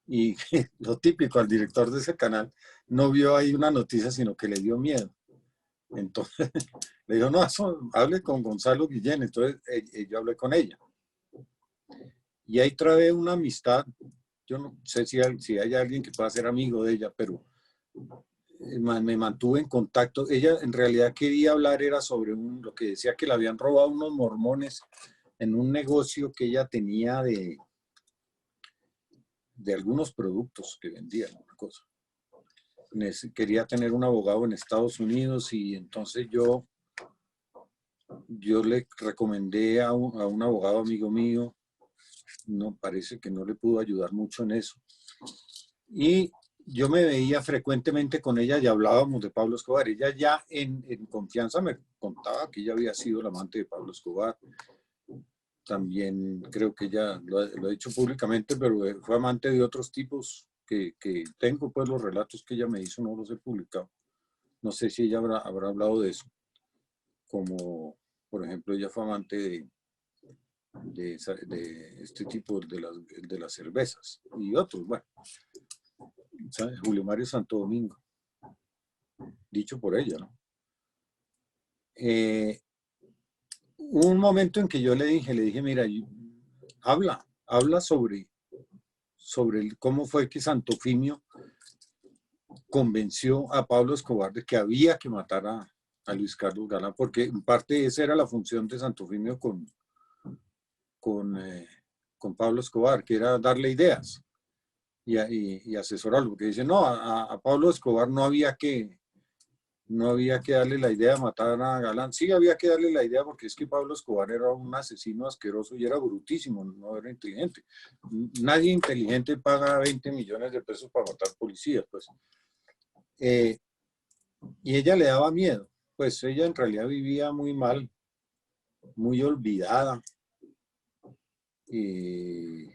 S4: Y lo típico, al director de ese canal no vio ahí una noticia, sino que le dio miedo. Entonces le dijo, no, hable con Gonzalo Guillén. Entonces yo hablé con ella. Y ahí trae una amistad. Yo no sé si hay alguien que pueda ser amigo de ella, pero me mantuve en contacto. Ella en realidad quería hablar, era sobre lo que decía que le habían robado unos mormones en un negocio que ella tenía de algunos productos que vendía, una cosa. Quería tener un abogado en Estados Unidos y entonces yo le recomendé a un abogado amigo mío. No, parece que no le pudo ayudar mucho en eso. Y yo me veía frecuentemente con ella y hablábamos de Pablo Escobar. Ella ya en confianza me contaba que ella había sido la amante de Pablo Escobar. También creo que ella lo ha dicho públicamente, pero fue amante de otros tipos que tengo, pues los relatos que ella me hizo no los he publicado. No sé si ella habrá hablado de eso. Como, por ejemplo, ella fue amante de este tipo de las cervezas y otros, bueno, ¿sabes? Julio Mario Santo Domingo, dicho por ella, ¿no? Un momento en que yo le dije, mira, habla sobre cómo fue que Santofimio convenció a Pablo Escobar de que había que matar a Luis Carlos Galán, porque en parte esa era la función de Santofimio con Pablo Escobar, que era darle ideas y asesorarlo, porque dice, no, a Pablo Escobar no había que darle la idea de matar a Galán. Sí había que darle la idea porque es que Pablo Escobar era un asesino asqueroso y era brutísimo, no era inteligente. Nadie inteligente paga 20 millones de pesos para matar policías, pues. Y ella le daba miedo, pues ella en realidad vivía muy mal, muy olvidada. Y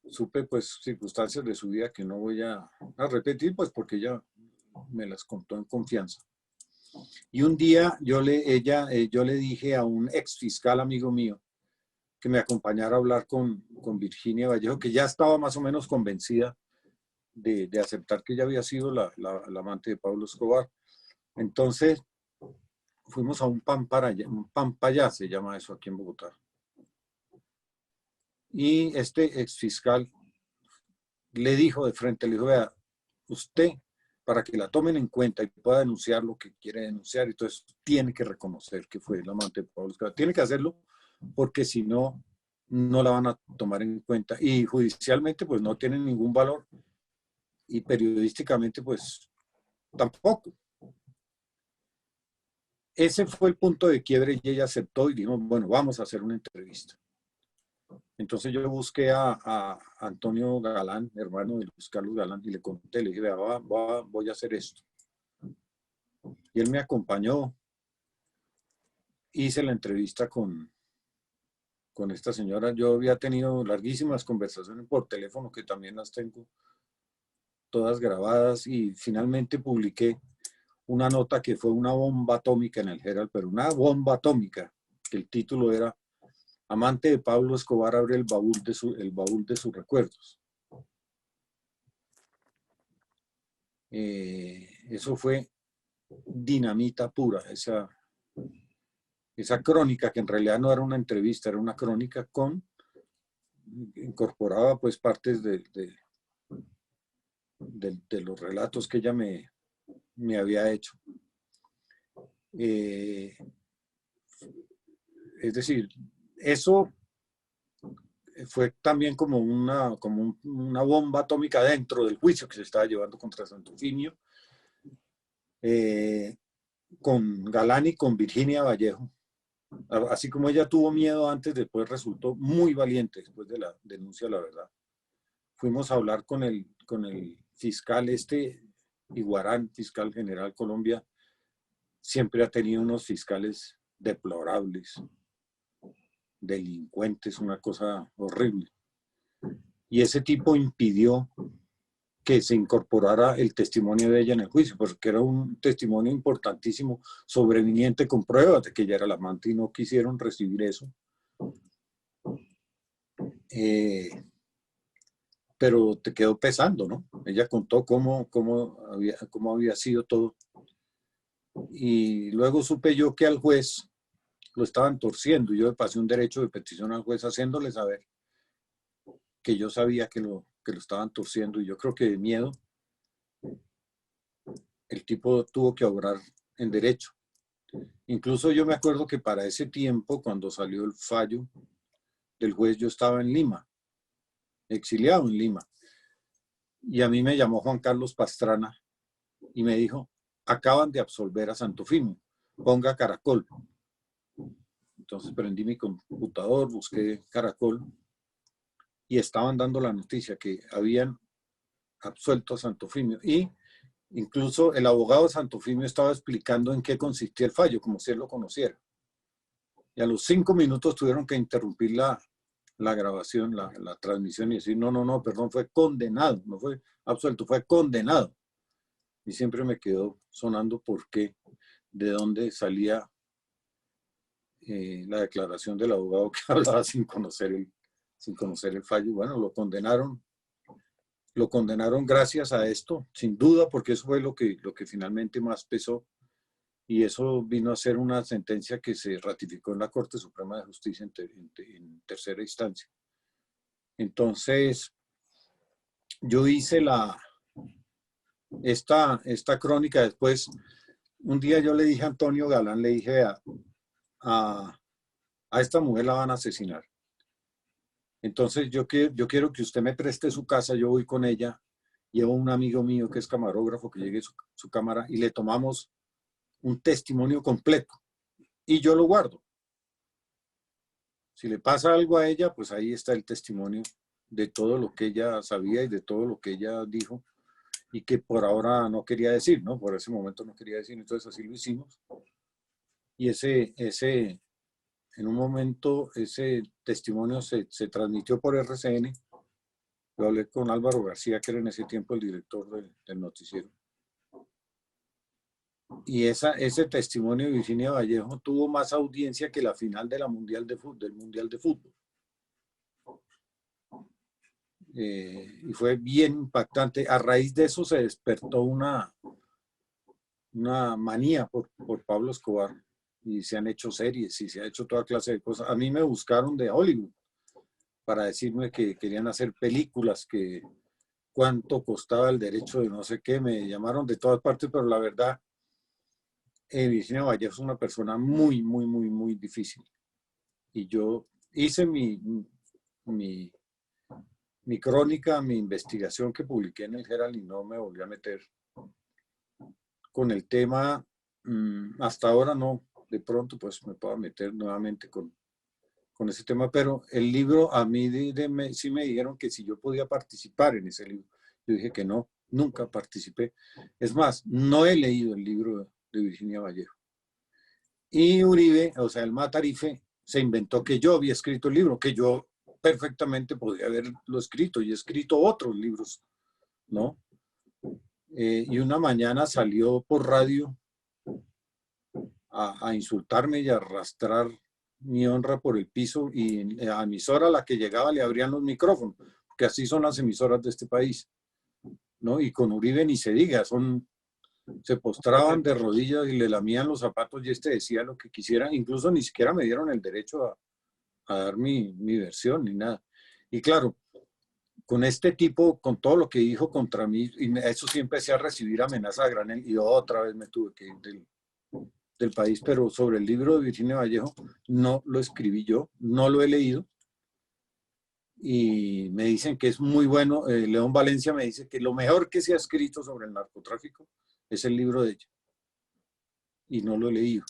S4: supe pues circunstancias de su vida que no voy a repetir, pues porque ella me las contó en confianza. Y un día yo le dije a un ex fiscal amigo mío que me acompañara a hablar con Virginia Vallejo, que ya estaba más o menos convencida de aceptar que ella había sido la amante de Pablo Escobar. Entonces, fuimos a un Pampayá, se llama eso aquí en Bogotá. Y este exfiscal le dijo de frente, le dijo, vea, usted, para que la tomen en cuenta y pueda denunciar lo que quiere denunciar, entonces tiene que reconocer que fue el amante de Pablo Escobar. Tiene que hacerlo porque si no, no la van a tomar en cuenta. Y judicialmente, pues no tiene ningún valor. Y periodísticamente, pues tampoco. Ese fue el punto de quiebre y ella aceptó y dijo, bueno, vamos a hacer una entrevista. Entonces yo busqué a Antonio Galán, hermano de Luis Carlos Galán, y le conté, le dije, vea, voy a hacer esto. Y él me acompañó, hice la entrevista con esta señora. Yo había tenido larguísimas conversaciones por teléfono, que también las tengo todas grabadas, y finalmente publiqué una nota que fue una bomba atómica en el Herald, pero una bomba atómica, que el título era Amante de Pablo Escobar abre el baúl de sus recuerdos. Eso fue dinamita pura, esa crónica, que en realidad no era una entrevista, era una crónica incorporaba pues partes de los relatos que ella me había hecho. Es decir, eso fue también como una bomba atómica dentro del juicio que se estaba llevando contra Santofimio, con Galán y con Virginia Vallejo. Así como ella tuvo miedo antes, después resultó muy valiente después de la denuncia, la verdad. Fuimos a hablar con el fiscal Iguarán, fiscal general Colombia. Siempre ha tenido unos fiscales deplorables, delincuentes, una cosa horrible. Y ese tipo impidió que se incorporara el testimonio de ella en el juicio, porque era un testimonio importantísimo, sobreviniente con pruebas de que ella era la amante, y no quisieron recibir eso. Pero te quedó pesando, ¿no? Ella contó cómo había sido todo. Y luego supe yo que al juez lo estaban torciendo, y yo le pasé un derecho de petición al juez haciéndole saber que yo sabía que lo estaban torciendo, y yo creo que de miedo el tipo tuvo que obrar en derecho. Incluso yo me acuerdo que para ese tiempo, cuando salió el fallo del juez, yo estaba en Lima, exiliado en Lima, y a mí me llamó Juan Carlos Pastrana y me dijo, acaban de absolver a Santofimio, ponga Caracol. Entonces prendí mi computador, busqué Caracol, y estaban dando la noticia que habían absuelto a Santofimio, y incluso el abogado de Santofimio estaba explicando en qué consistía el fallo, como si él lo conociera. Y a los 5 minutos tuvieron que interrumpir la grabación, la transmisión, y decir, no, perdón, fue condenado, no fue absuelto, fue condenado. Y siempre me quedó sonando por qué, de dónde salía la declaración del abogado que hablaba sin conocer el fallo. Bueno, lo condenaron gracias a esto, sin duda, porque eso fue lo que finalmente más pesó, y eso vino a ser una sentencia que se ratificó en la Corte Suprema de Justicia en tercera instancia. Entonces, yo hice esta crónica. Después, un día yo le dije a Antonio Galán, le dije a esta mujer la van a asesinar. Entonces yo quiero que usted me preste su casa, yo voy con ella, llevo un amigo mío que es camarógrafo, que llegue su cámara, y le tomamos un testimonio completo, y yo lo guardo. Si le pasa algo a ella, pues ahí está el testimonio de todo lo que ella sabía y de todo lo que ella dijo, y que por ahora no quería decir, ¿no? Por ese momento no quería decir, entonces así lo hicimos. Y en un momento ese testimonio se transmitió por RCN. Yo hablé con Álvaro García, que era en ese tiempo el director del noticiero. Y ese testimonio de Virginia Vallejo tuvo más audiencia que la final del Mundial de Fútbol. y fue bien impactante. A raíz de eso se despertó una manía por Pablo Escobar y se han hecho series y se ha hecho toda clase de cosas. A mí me buscaron de Hollywood para decirme que querían hacer películas, que cuánto costaba el derecho de no sé qué, me llamaron de todas partes, pero la verdad, Virginia Vallejo es una persona muy, muy, muy, muy difícil. Y yo hice mi crónica, mi investigación que publiqué en el Herald y no me volví a meter con el tema. Hasta ahora no, de pronto pues me puedo meter nuevamente con ese tema, pero el libro a mí sí me dijeron que si yo podía participar en ese libro. Yo dije que no, nunca participé. Es más, no he leído el libro de Virginia Vallejo. Y Uribe, o sea, el Matarife, se inventó que yo había escrito el libro, que yo perfectamente podía haberlo escrito y he escrito otros libros, ¿no? Y una mañana salió por radio a insultarme y a arrastrar mi honra por el piso, y a emisora a la que llegaba le abrían los micrófonos, porque así son las emisoras de este país, ¿no? Y con Uribe ni se diga, se postraban de rodillas y le lamían los zapatos y este decía lo que quisiera, incluso ni siquiera me dieron el derecho a dar mi versión ni nada. Y claro, con este tipo, con todo lo que dijo contra mí, y eso sí empecé a recibir amenazas a granel y otra vez me tuve que ir del país. Pero sobre el libro de Virginia Vallejo no lo escribí yo, no lo he leído y me dicen que es muy bueno. León Valencia me dice que lo mejor que se ha escrito sobre el narcotráfico es el libro de ella y no lo he leído.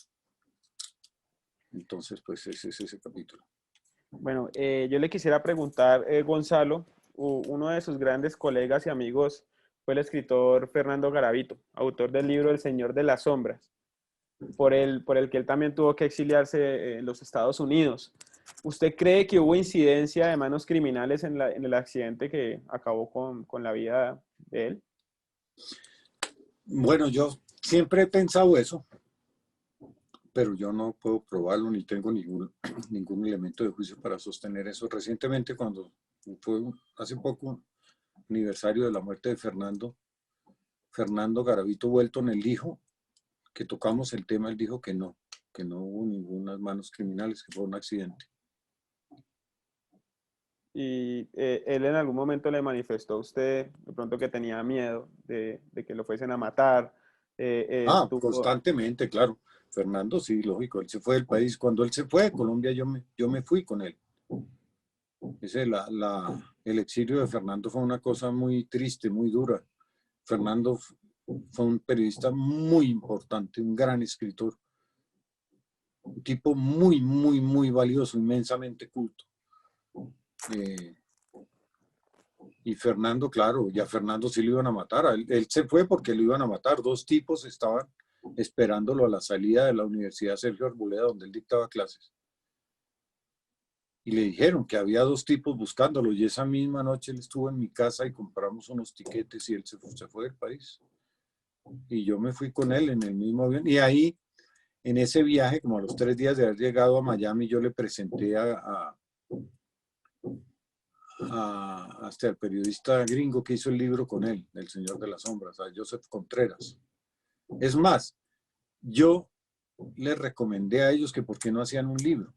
S4: Entonces pues ese es ese capítulo.
S3: Bueno, yo le quisiera preguntar, Gonzalo, uno de sus grandes colegas y amigos fue el escritor Fernando Garavito, autor del libro El Señor de las Sombras, por el que él también tuvo que exiliarse en los Estados Unidos. ¿Usted cree que hubo incidencia de manos criminales en el accidente que acabó con la vida de él?
S4: Bueno, yo siempre he pensado eso, pero yo no puedo probarlo ni tengo ningún elemento de juicio para sostener eso. Recientemente, cuando fue hace poco aniversario de la muerte de Fernando Garavito Welton, el hijo, que tocamos el tema, él dijo que no hubo ninguna manos criminales, que fue un accidente.
S3: Y él en algún momento le manifestó a usted de pronto que tenía miedo de que lo fuesen a matar.
S4: Constantemente, claro. Fernando, sí, lógico, él se fue del país. Cuando él se fue de Colombia, yo me fui con él. El exilio de Fernando fue una cosa muy triste, muy dura. Fernando fue un periodista muy importante, un gran escritor, un tipo muy, muy, muy valioso, inmensamente culto. Y Fernando, claro, ya Fernando sí lo iban a matar. Él se fue porque lo iban a matar. Dos tipos estaban esperándolo a la salida de la Universidad Sergio Arboleda, donde él dictaba clases. Y le dijeron que había dos tipos buscándolo, y esa misma noche él estuvo en mi casa y compramos unos tiquetes y él se fue del país. Y yo me fui con él en el mismo avión. Y ahí, en ese viaje, como a los 3 días de haber llegado a Miami, yo le presenté hasta el periodista gringo que hizo el libro con él, El Señor de las Sombras, a Joseph Contreras. Es más, yo les recomendé a ellos que por qué no hacían un libro.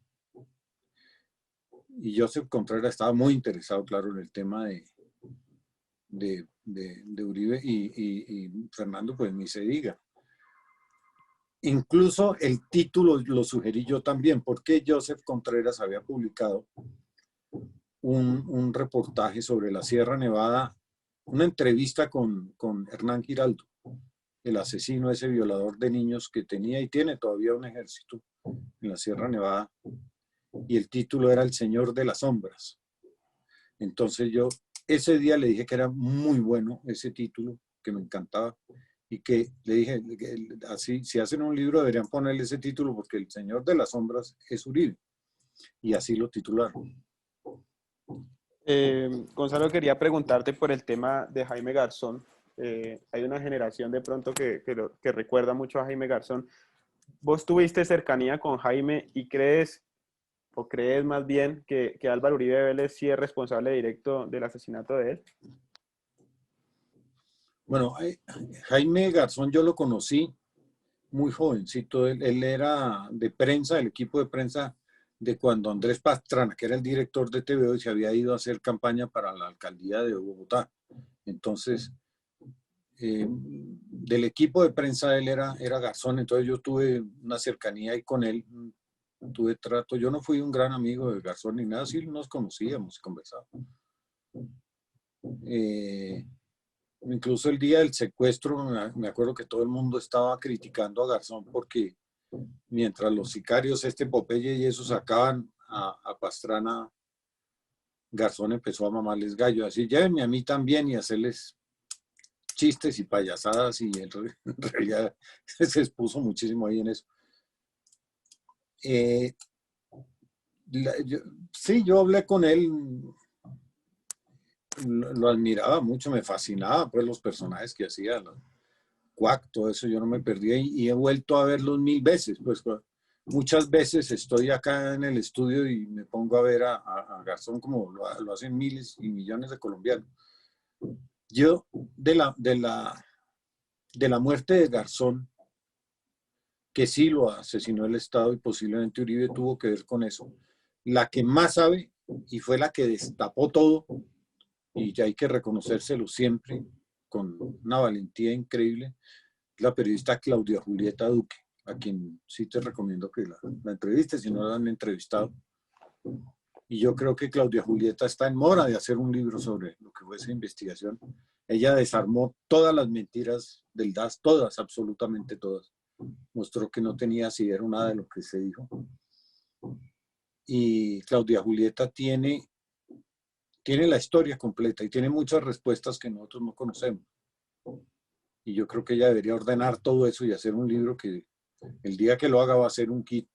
S4: Y Joseph Contreras estaba muy interesado, claro, en el tema de Uribe, y Fernando, pues ni se diga. Incluso el título lo sugerí yo también, porque Joseph Contreras había publicado un reportaje sobre la Sierra Nevada, una entrevista con Hernán Giraldo, el asesino, ese violador de niños que tenía y tiene todavía un ejército en la Sierra Nevada, y el título era El Señor de las Sombras. Entonces yo ese día le dije que era muy bueno ese título, que me encantaba, y que le dije, así, si hacen un libro deberían ponerle ese título, porque El Señor de las Sombras es Uribe, y así lo titularon.
S3: Gonzalo, quería preguntarte por el tema de Jaime Garzón. Hay una generación de pronto que recuerda mucho a Jaime Garzón. ¿Vos tuviste cercanía con Jaime y crees o crees más bien que Álvaro Uribe Vélez sí es responsable directo del asesinato de él?
S4: Bueno, Jaime Garzón yo lo conocí muy jovencito. Él era de prensa, del equipo de prensa de cuando Andrés Pastrana, que era el director de TVO, y se había ido a hacer campaña para la alcaldía de Bogotá. Entonces, del equipo de prensa él era Garzón, entonces yo tuve una cercanía ahí con él, tuve trato. Yo no fui un gran amigo de Garzón ni nada, sí nos conocíamos y conversábamos. Incluso el día del secuestro, me acuerdo que todo el mundo estaba criticando a Garzón porque mientras los sicarios, Popeye y eso sacaban a Pastrana, Garzón empezó a mamarles gallo, así llévenme a mí también y hacerles chistes y payasadas, y en realidad se expuso muchísimo ahí en eso. Sí, yo hablé con él, lo admiraba mucho, me fascinaba pues los personajes que hacía, Cuac, todo eso yo no me perdía, y he vuelto a verlos 1000 veces, pues muchas veces estoy acá en el estudio y me pongo a ver a Garzón como lo hacen miles y millones de colombianos. Yo, de la muerte de Garzón, que sí lo asesinó el Estado y posiblemente Uribe tuvo que ver con eso, la que más sabe y fue la que destapó todo, y ya hay que reconocérselo siempre con una valentía increíble, la periodista Claudia Julieta Duque, a quien sí te recomiendo que la entrevistes si no la han entrevistado. Y yo creo que Claudia Julieta está en mora de hacer un libro sobre lo que fue esa investigación. Ella desarmó todas las mentiras del DAS, todas, absolutamente todas. Mostró que no tenía asidero nada de lo que se dijo. Y Claudia Julieta tiene la historia completa y tiene muchas respuestas que nosotros no conocemos. Y yo creo que ella debería ordenar todo eso y hacer un libro que el día que lo haga va a ser un kit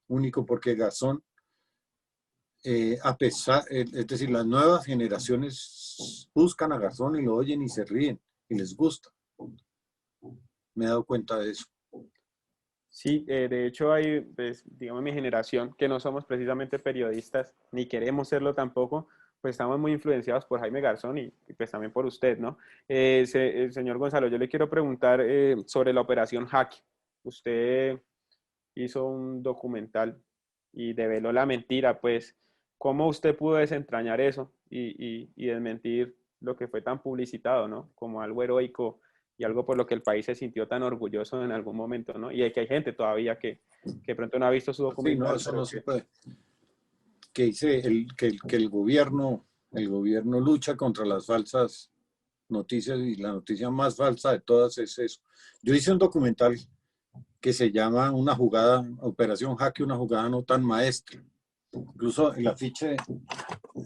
S4: único, porque Garzón, es decir, las nuevas generaciones buscan a Garzón y lo oyen y se ríen y les gusta. Me he dado cuenta de eso.
S3: Sí, de hecho hay, pues, digamos, mi generación, que no somos precisamente periodistas, ni queremos serlo tampoco, pues estamos muy influenciados por Jaime Garzón y pues también por usted, ¿no? Señor Gonzalo, yo le quiero preguntar sobre la operación Jaque. Usted hizo un documental y develó la mentira, pues, ¿cómo usted pudo desentrañar eso y desmentir lo que fue tan publicitado, ¿no? Como algo heroico y algo por lo que el país se sintió tan orgulloso en algún momento, ¿no? Y que hay gente todavía que de pronto no ha visto su
S4: Sí,
S3: documental.
S4: no, eso no se puede. Que el gobierno lucha contra las falsas noticias, y la noticia más falsa de todas es eso. Yo hice un documental que se llama Operación Jaque, una jugada no tan maestra. Incluso el afiche,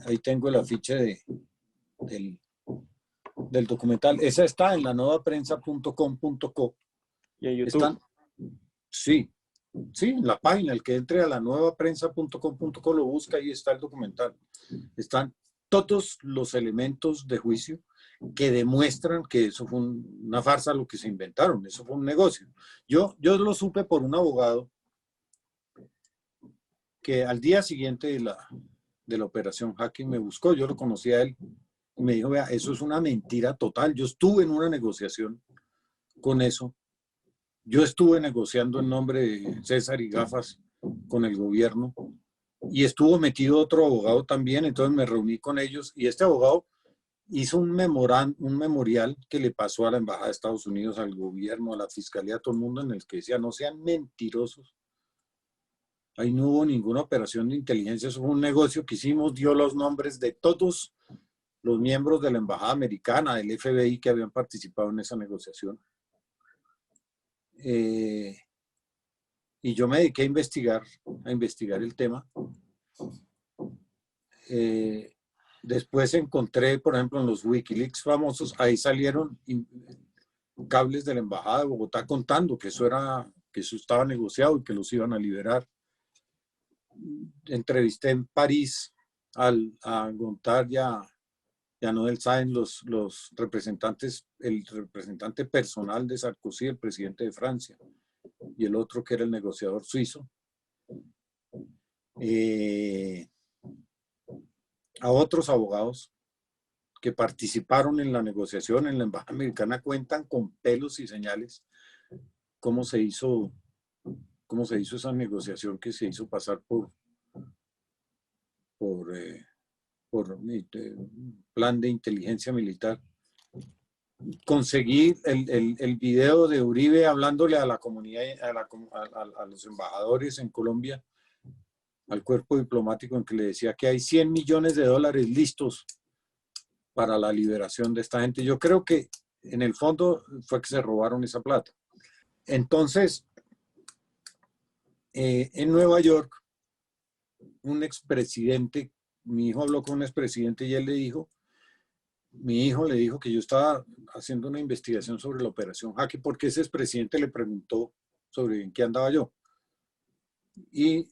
S4: ahí tengo el afiche del documental. Esa está en la nuevaprensa.com.co.
S3: Y en YouTube.
S4: Están, sí, en la página, el que entre a la nuevaprensa.com.co lo busca, ahí está el documental. Están todos los elementos de juicio que demuestran que eso fue una farsa, lo que se inventaron, eso fue un negocio. Yo lo supe por un abogado que al día siguiente de la operación Jaque me buscó, yo lo conocía a él, y me dijo, vea, eso es una mentira total. Yo estuve en una negociación con eso. Yo estuve negociando en nombre de César y Gafas con el gobierno, y estuvo metido otro abogado también, entonces me reuní con ellos, y este abogado hizo un memorial que le pasó a la Embajada de Estados Unidos, al gobierno, a la Fiscalía, a todo el mundo, en el que decía, no sean mentirosos. Ahí no hubo ninguna operación de inteligencia, eso fue un negocio que hicimos, dio los nombres de todos los miembros de la Embajada Americana, del FBI, que habían participado en esa negociación. Y yo me dediqué a investigar el tema. Después encontré, por ejemplo, en los Wikileaks famosos, ahí salieron cables de la Embajada de Bogotá contando que eso estaba negociado y que los iban a liberar. Entrevisté en París a Gontard y a Noel Sáenz, los representantes, el representante personal de Sarkozy, el presidente de Francia, y el otro que era el negociador suizo. a otros abogados que participaron en la negociación en la Embajada Americana, cuentan con pelos y señales cómo se hizo esa negociación que se hizo pasar por plan de inteligencia militar. Conseguí el video de Uribe hablándole a la comunidad, a los embajadores en Colombia, al cuerpo diplomático, en que le decía que hay $100 millones listos para la liberación de esta gente. Yo creo que en el fondo fue que se robaron esa plata. Entonces, en Nueva York, un expresidente, mi hijo habló con un expresidente y él le dijo, mi hijo le dijo que yo estaba haciendo una investigación sobre la operación Jaque, porque ese expresidente le preguntó sobre en qué andaba yo. Y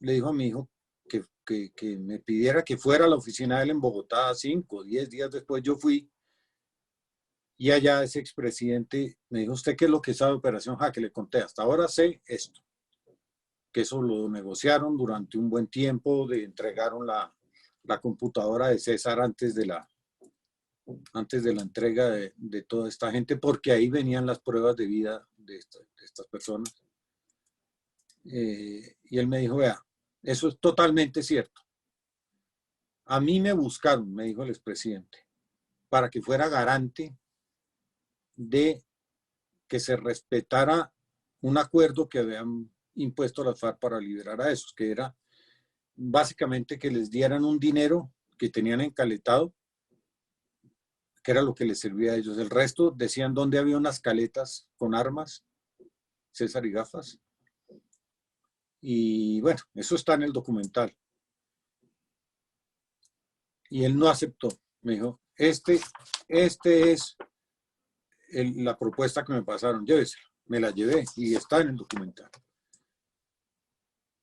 S4: le dijo a mi hijo que me pidiera que fuera a la oficina de él en Bogotá 5 o 10 días después. Yo fui y allá ese expresidente me dijo, ¿usted qué es lo que sabe de operación Jaque? Le conté, hasta ahora sé esto, que eso lo negociaron durante un buen tiempo, entregaron la computadora de César antes de la entrega de toda esta gente, porque ahí venían las pruebas de vida de estas personas. Y él me dijo, vea, eso es totalmente cierto. A mí me buscaron, me dijo el expresidente, para que fuera garante de que se respetara un acuerdo que habían impuesto las FARC para liberar a esos, que era básicamente que les dieran un dinero que tenían encaletado, que era lo que les servía a ellos. El resto decían dónde había unas caletas con armas, César y gafas. Y bueno, eso está en el documental. Y él no aceptó. Me dijo, este es la propuesta que me pasaron, llévesela. Me la llevé y está en el documental.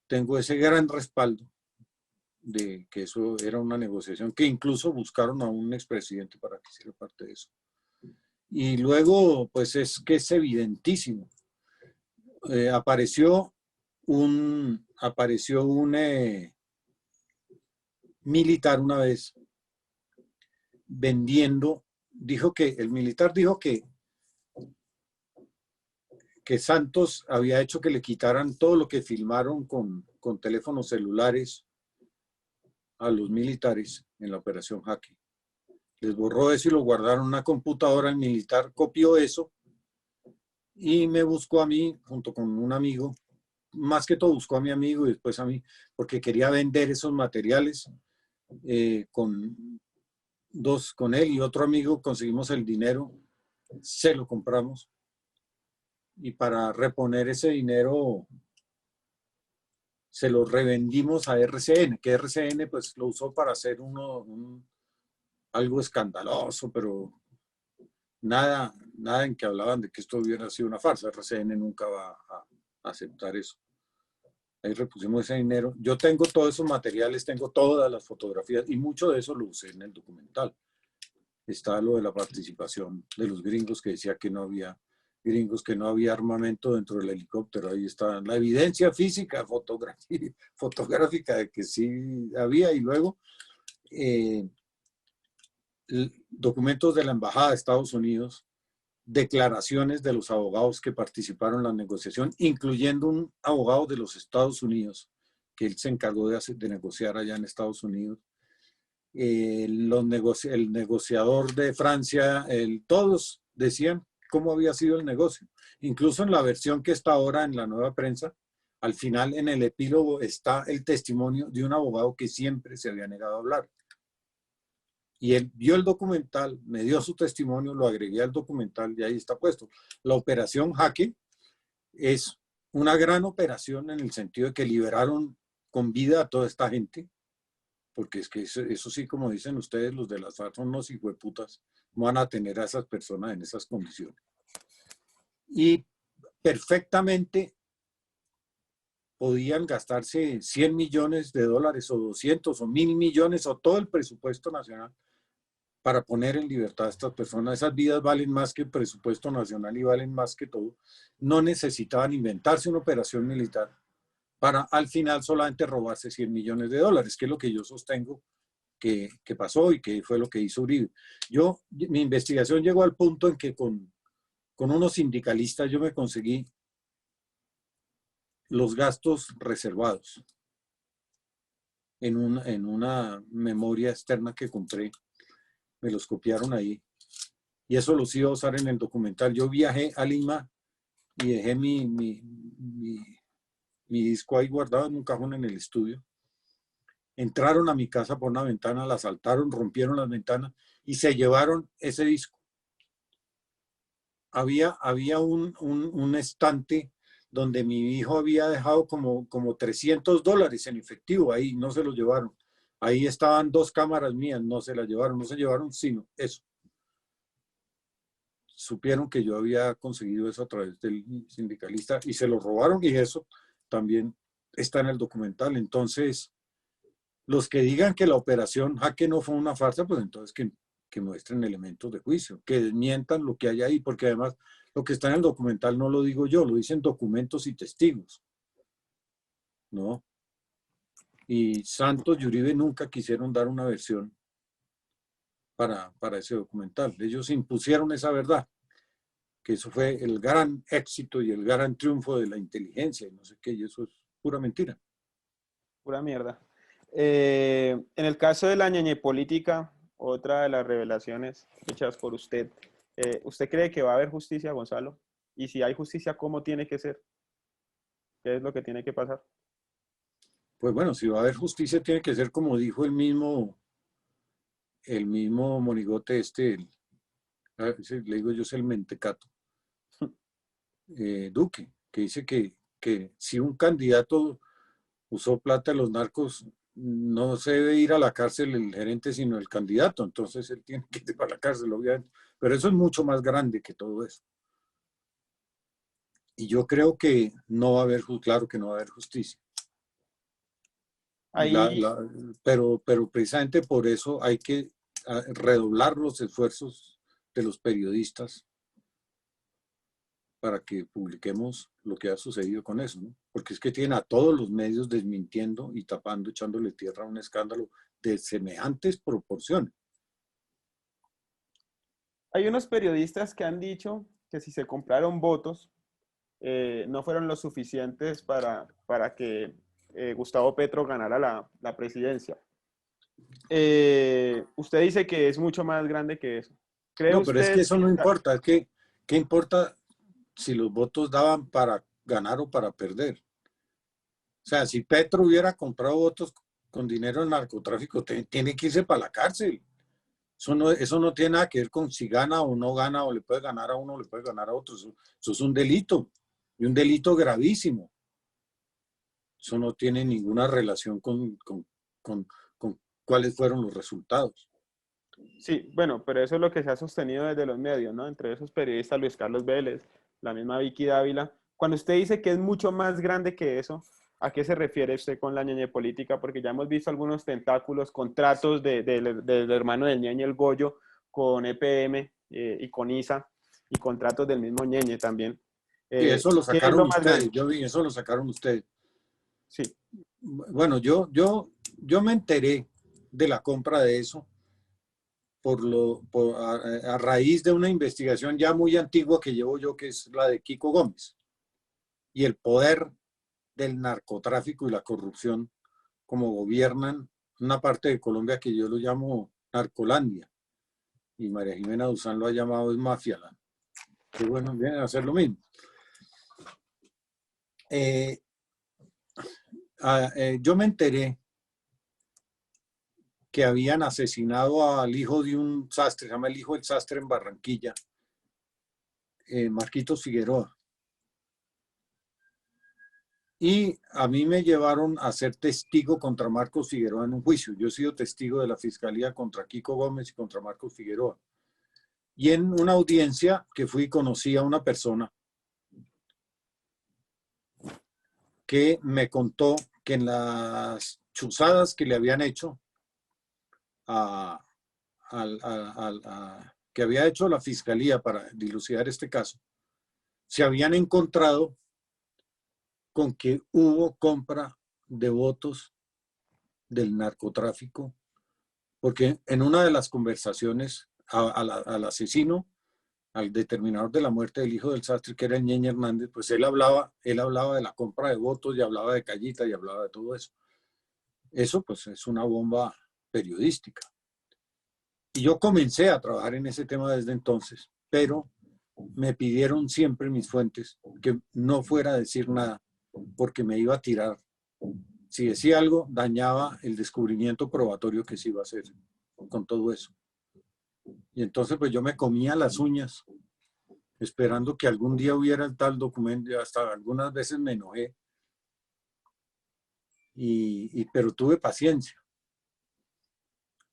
S4: Tengo ese gran respaldo de que eso era una negociación, que incluso buscaron a un expresidente para que hiciera parte de eso. Y luego, pues es que es evidentísimo. Apareció un militar una vez vendiendo, el militar dijo que Santos había hecho que le quitaran todo lo que filmaron con teléfonos celulares a los militares en la operación Jaque. Les borró eso y lo guardaron en una computadora. El militar copió eso y me buscó a mí junto con un amigo. Más que todo buscó a mi amigo y después a mí, porque quería vender esos materiales. Con él y otro amigo conseguimos el dinero, se lo compramos. Y para reponer ese dinero se lo revendimos a RCN, que RCN pues lo usó para hacer algo escandaloso, pero nada en que hablaban de que esto hubiera sido una farsa. RCN nunca va a aceptar eso. Ahí repusimos ese dinero. Yo tengo todos esos materiales, tengo todas las fotografías y mucho de eso lo usé en el documental. Está lo de la participación de los gringos, que decía que no había gringos, que no había armamento dentro del helicóptero. Ahí está la evidencia física, fotográfica de que sí había. Y luego documentos de la Embajada de Estados Unidos, declaraciones de los abogados que participaron en la negociación, incluyendo un abogado de los Estados Unidos, que él se encargó de negociar allá en Estados Unidos. El negociador de Francia, todos decían cómo había sido el negocio. Incluso en la versión que está ahora en la nueva prensa, al final en el epílogo está el testimonio de un abogado que siempre se había negado a hablar. Y él vio el documental, me dio su testimonio, lo agregué al documental y ahí está puesto. La operación Jaque es una gran operación en el sentido de que liberaron con vida a toda esta gente, porque es que eso sí, como dicen ustedes, los de las FARC son unos hijueputas, van a tener a esas personas en esas condiciones. Y perfectamente podían gastarse $100 millones o 200 o 1.000 millones o todo el presupuesto nacional para poner en libertad a estas personas. Esas vidas valen más que el presupuesto nacional y valen más que todo. No necesitaban inventarse una operación militar. para al final solamente robarse $100 millones, que es lo que yo sostengo que pasó y que fue lo que hizo Uribe. Mi investigación llegó al punto en que con unos sindicalistas yo me conseguí los gastos reservados en una memoria externa que compré. Me los copiaron ahí. Y eso los iba a usar en el documental. Yo viajé a Lima y dejé mi disco ahí guardado en un cajón en el estudio. Entraron a mi casa por una ventana, la asaltaron, rompieron las ventanas y se llevaron ese disco. Había un estante donde mi hijo había dejado como $300 en efectivo, ahí no se lo llevaron. Ahí estaban 2 cámaras mías, no se las llevaron, no se llevaron sino eso. Supieron que yo había conseguido eso a través del sindicalista y se lo robaron, y eso también está en el documental. Entonces, los que digan que la operación Jaque no fue una farsa, pues entonces que muestren elementos de juicio, que desmientan lo que hay ahí, porque además lo que está en el documental no lo digo yo, lo dicen documentos y testigos, ¿no? Y Santos y Uribe nunca quisieron dar una versión para ese documental. Ellos impusieron esa verdad, que eso fue el gran éxito y el gran triunfo de la inteligencia y no sé qué, y eso es pura mentira.
S3: Pura mierda. En el caso de la ñeñe política, otra de las revelaciones hechas por usted, ¿usted cree que va a haber justicia, Gonzalo? Y si hay justicia, ¿cómo tiene que ser? ¿Qué es lo que tiene que pasar?
S4: Pues bueno, si va a haber justicia, tiene que ser como dijo el mismo monigote le digo yo, es el mentecato, Duque, que dice que si un candidato usó plata de los narcos, no se debe ir a la cárcel el gerente, sino el candidato. Entonces él tiene que ir para la cárcel, obviamente. Pero eso es mucho más grande que todo eso. Y yo creo que no va a haber, claro que no va a haber justicia.
S3: Ahí,
S4: Pero precisamente por eso hay que redoblar los esfuerzos de los periodistas para que publiquemos lo que ha sucedido con eso, ¿no? Porque es que tienen a todos los medios desmintiendo y tapando, echándole tierra a un escándalo de semejantes proporciones.
S3: hay unos periodistas que han dicho que si se compraron votos, no fueron los suficientes para que Gustavo Petro ganara la presidencia. Usted dice que es mucho más grande que eso. ¿Cree
S4: No, pero es
S3: usted?
S4: que eso no importa. Es que, ¿qué importa si los votos daban para ganar o para perder? O sea, si Petro hubiera comprado votos con dinero del narcotráfico, tiene que irse para la cárcel. Eso no tiene nada que ver con si gana o no gana, o le puede ganar a uno o le puede ganar a otro. Eso es un delito, y un delito gravísimo. Eso no tiene ninguna relación con cuáles fueron los resultados.
S3: Sí, bueno, pero eso es lo que se ha sostenido desde los medios, ¿no? Entre esos periodistas, Luis Carlos Vélez, la misma Vicky Dávila. Cuando usted dice que es mucho más grande que eso, ¿a qué se refiere usted con la ñeñe política? Porque ya hemos visto algunos tentáculos, contratos del hermano del ñeñe, el Goyo, con EPM y con ISA, y contratos del mismo ñeñe también.
S4: Y eso lo
S3: ¿Qué es lo
S4: sacaron
S3: más
S4: ustedes,
S3: grande?
S4: yo vi, eso lo sacaron ustedes.
S3: Sí.
S4: Bueno, yo me enteré de la compra de eso a raíz de una investigación ya muy antigua que llevo yo, que es la de Kiko Gómez, y el poder del narcotráfico y la corrupción, como gobiernan una parte de Colombia que yo lo llamo Narcolandia, y María Jimena Duzán lo ha llamado es Mafialand. Que bueno, vienen a hacer lo mismo. Yo me enteré que habían asesinado al hijo de un sastre, se llama el hijo del sastre en Barranquilla, Marquitos Figueroa. Y a mí me llevaron a ser testigo contra Marcos Figueroa en un juicio. Yo he sido testigo de la Fiscalía contra Kiko Gómez y contra Marcos Figueroa. Y en una audiencia que fui, conocí a una persona que me contó que en las chuzadas que le habían hecho que había hecho la Fiscalía para dilucidar este caso, se habían encontrado con que hubo compra de votos del narcotráfico, porque en una de las conversaciones al asesino, al determinador de la muerte del hijo del sastre, que era el Ñeñe Hernández, pues él hablaba de la compra de votos y hablaba de Callita y hablaba de todo eso. Eso pues es una bomba periodística. Y yo comencé a trabajar en ese tema desde entonces, pero me pidieron siempre mis fuentes que no fuera a decir nada, porque me iba a tirar. Si decía algo, dañaba el descubrimiento probatorio que se iba a hacer con todo eso. Y entonces pues yo me comía las uñas, esperando que algún día hubiera el tal documento. Hasta algunas veces me enojé, pero tuve paciencia.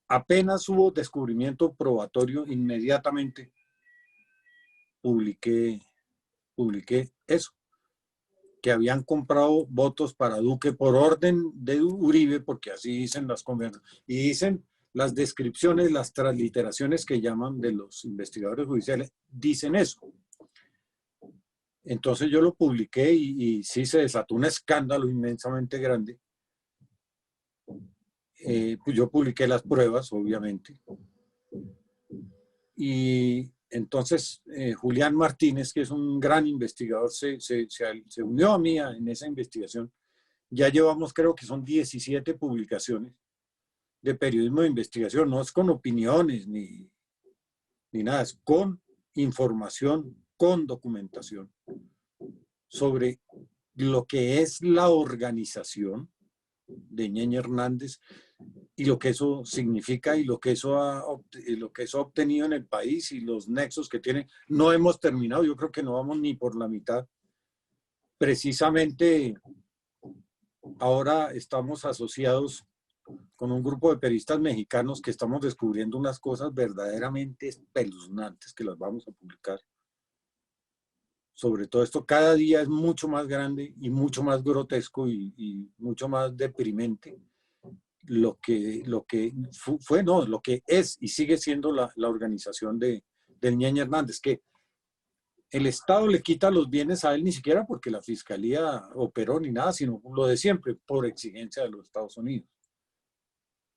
S4: Apenas hubo descubrimiento probatorio, inmediatamente publiqué eso, que habían comprado votos para Duque por orden de Uribe, porque así dicen las conversaciones, y dicen las descripciones, las transliteraciones que llaman de los investigadores judiciales, dicen eso. Entonces yo lo publiqué y sí se desató un escándalo inmensamente grande. Pues yo publiqué las pruebas, obviamente. Y entonces Julián Martínez, que es un gran investigador, se unió a mí en esa investigación. Ya llevamos, creo que son 17 publicaciones de periodismo de investigación. No es con opiniones ni nada, es con información, con documentación sobre lo que es la organización de Ñeñe Hernández y lo que eso significa y lo que eso ha obtenido en el país y los nexos que tiene. No hemos terminado, yo creo que no vamos ni por la mitad. Precisamente ahora estamos asociados con un grupo de periodistas mexicanos que estamos descubriendo unas cosas verdaderamente espeluznantes que las vamos a publicar. Sobre todo esto, cada día es mucho más grande y mucho más grotesco y mucho más deprimente lo que es y sigue siendo la organización del Ñeñe Hernández, que el Estado le quita los bienes a él ni siquiera porque la Fiscalía operó ni nada, sino lo de siempre, por exigencia de los Estados Unidos.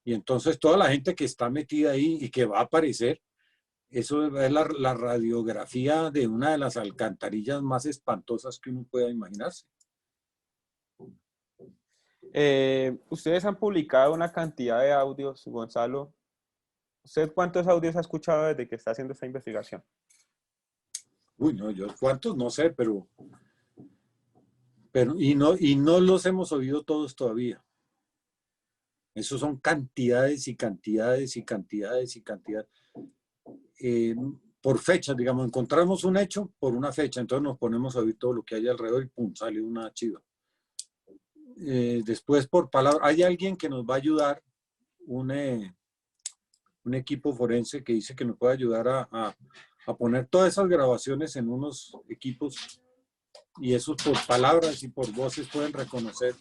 S4: Y entonces toda la gente que está metida ahí y que va a aparecer, eso es la radiografía de una de las alcantarillas más espantosas que uno pueda imaginarse.
S3: Ustedes han publicado una cantidad de audios, Gonzalo. ¿Usted cuántos audios ha escuchado desde que está haciendo esta investigación?
S4: Uy, no, yo cuántos no sé, pero no los hemos oído todos todavía. Esos son cantidades y cantidades y cantidades y cantidades. Por fechas, digamos, encontramos un hecho por una fecha, entonces nos ponemos a oír todo lo que hay alrededor y pum, sale una chiva. Después por palabra, hay alguien que nos va a ayudar, un equipo forense que dice que nos puede ayudar a poner todas esas grabaciones en unos equipos y esos por palabras y por voces pueden reconocer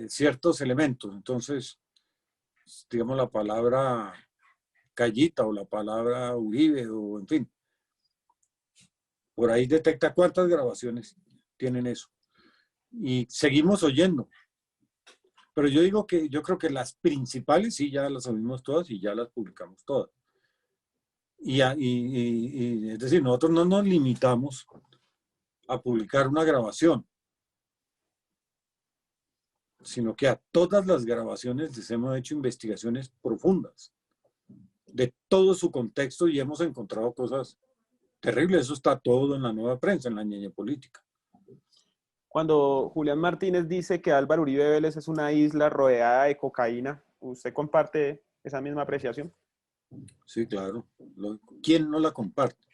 S4: ciertos elementos. Entonces, digamos la palabra Callita o la palabra Uribe o en fin, por ahí detecta cuántas grabaciones tienen eso. Y seguimos oyendo. Pero yo creo que las principales sí ya las oímos todas y ya las publicamos todas. Es decir, nosotros no nos limitamos a publicar una grabación, sino que a todas las grabaciones les hemos hecho investigaciones profundas de todo su contexto y hemos encontrado cosas terribles. Eso está todo en la Nueva Prensa, en la Ñeñe Política.
S3: Cuando Julián Martínez dice que Álvaro Uribe Vélez es una isla rodeada de cocaína, ¿usted comparte esa misma apreciación?
S4: Sí, claro. ¿Quién no la comparte?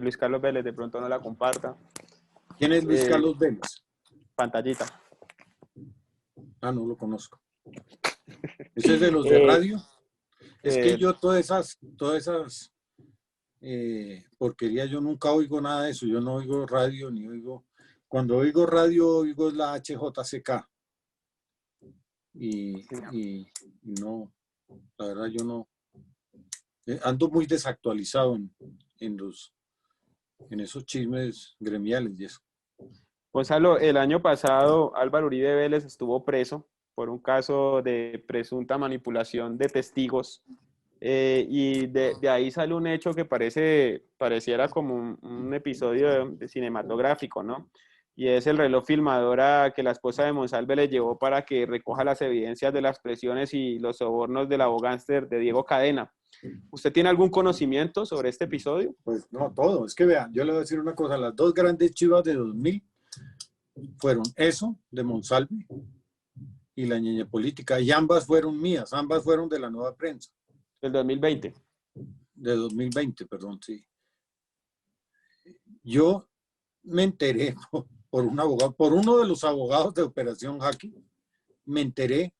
S3: Luis Carlos Vélez de pronto no la comparta.
S4: ¿Quién es Luis Carlos Vélez?
S3: Pantallita.
S4: Ah, no lo conozco. ¿Ese es de los de radio? Es que yo todas esas porquerías, yo nunca oigo nada de eso. Yo no oigo radio ni oigo. Cuando oigo radio, oigo la HJCK. Y no, la verdad yo no ando muy desactualizado en esos chismes gremiales y eso.
S3: Gonzalo, el año pasado Álvaro Uribe Vélez estuvo preso por un caso de presunta manipulación de testigos y de ahí sale un hecho que pareciera como un episodio cinematográfico, ¿no? Y es el reloj filmadora que la esposa de Monsalve le llevó para que recoja las evidencias de las presiones y los sobornos del abogánster de Diego Cadena. ¿Usted tiene algún conocimiento sobre este episodio?
S4: Pues no, todo. Es que vean, yo le voy a decir una cosa. Las dos grandes chivas de 2000 fueron eso, de Monsalve, y la ñeñe política. Y ambas fueron mías, ambas fueron de la Nueva Prensa.
S3: Del 2020.
S4: De 2020, perdón, sí. Yo me enteré por un abogado, por uno de los abogados de Operación Jaque, me enteré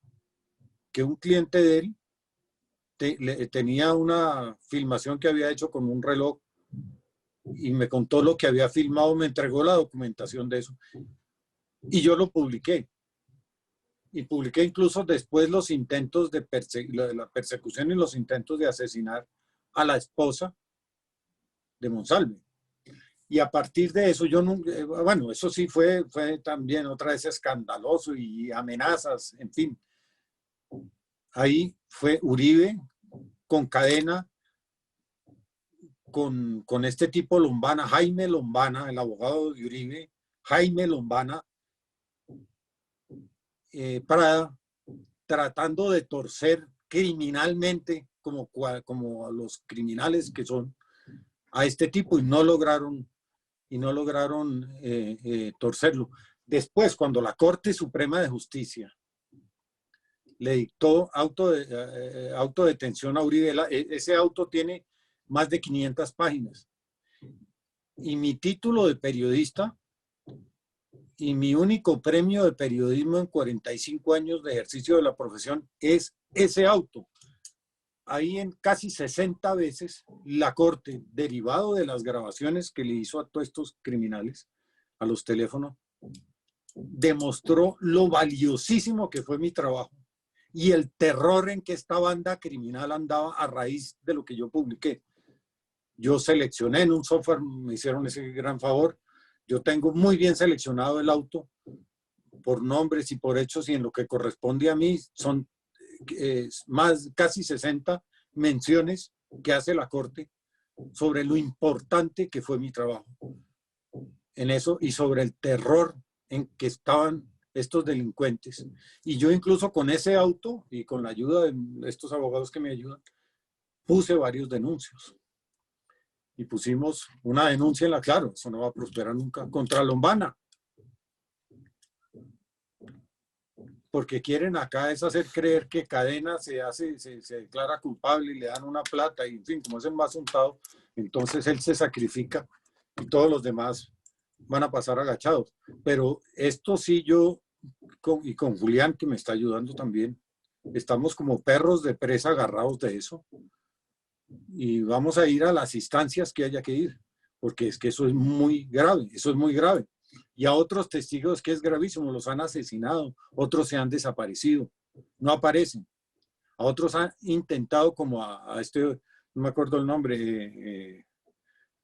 S4: que un cliente de él tenía una filmación que había hecho con un reloj y me contó lo que había filmado, me entregó la documentación de eso y yo lo publiqué. Y publiqué incluso después los intentos de la persecución y los intentos de asesinar a la esposa de Monsalve. Y a partir de eso, yo no, bueno, eso sí fue también otra vez escandaloso y amenazas, en fin. Ahí fue Uribe con Cadena, con este tipo Lombana, Jaime Lombana, el abogado de Uribe, Jaime Lombana, tratando de torcer criminalmente, como los criminales que son, a este tipo y no lograron torcerlo. Después, cuando la Corte Suprema de Justicia le dictó autodetención a Uribe, ese auto tiene más de 500 páginas. Y mi título de periodista y mi único premio de periodismo en 45 años de ejercicio de la profesión es ese auto. Ahí en casi 60 veces la Corte, derivado de las grabaciones que le hizo a todos estos criminales, a los teléfonos, demostró lo valiosísimo que fue mi trabajo y el terror en que esta banda criminal andaba a raíz de lo que yo publiqué. Yo seleccioné en un software, me hicieron ese gran favor, yo tengo muy bien seleccionado el auto por nombres y por hechos y en lo que corresponde a mí son casi 60 menciones que hace la Corte sobre lo importante que fue mi trabajo en eso y sobre el terror en que estaban estos delincuentes. Y yo incluso con ese auto y con la ayuda de estos abogados que me ayudan, puse varios denuncios. Y pusimos una denuncia en la, claro, eso no va a prosperar nunca, contra Lombana. Porque quieren acá es hacer creer que Cadena se declara culpable y le dan una plata y en fin, como es el más untado, entonces él se sacrifica y todos los demás van a pasar agachados. Pero esto sí yo, y con Julián que me está ayudando también, estamos como perros de presa agarrados de eso y vamos a ir a las instancias que haya que ir, porque es que eso es muy grave, eso es muy grave. Y a otros testigos que es gravísimo, los han asesinado, otros se han desaparecido, no aparecen. A otros han intentado como a este, no me acuerdo el nombre,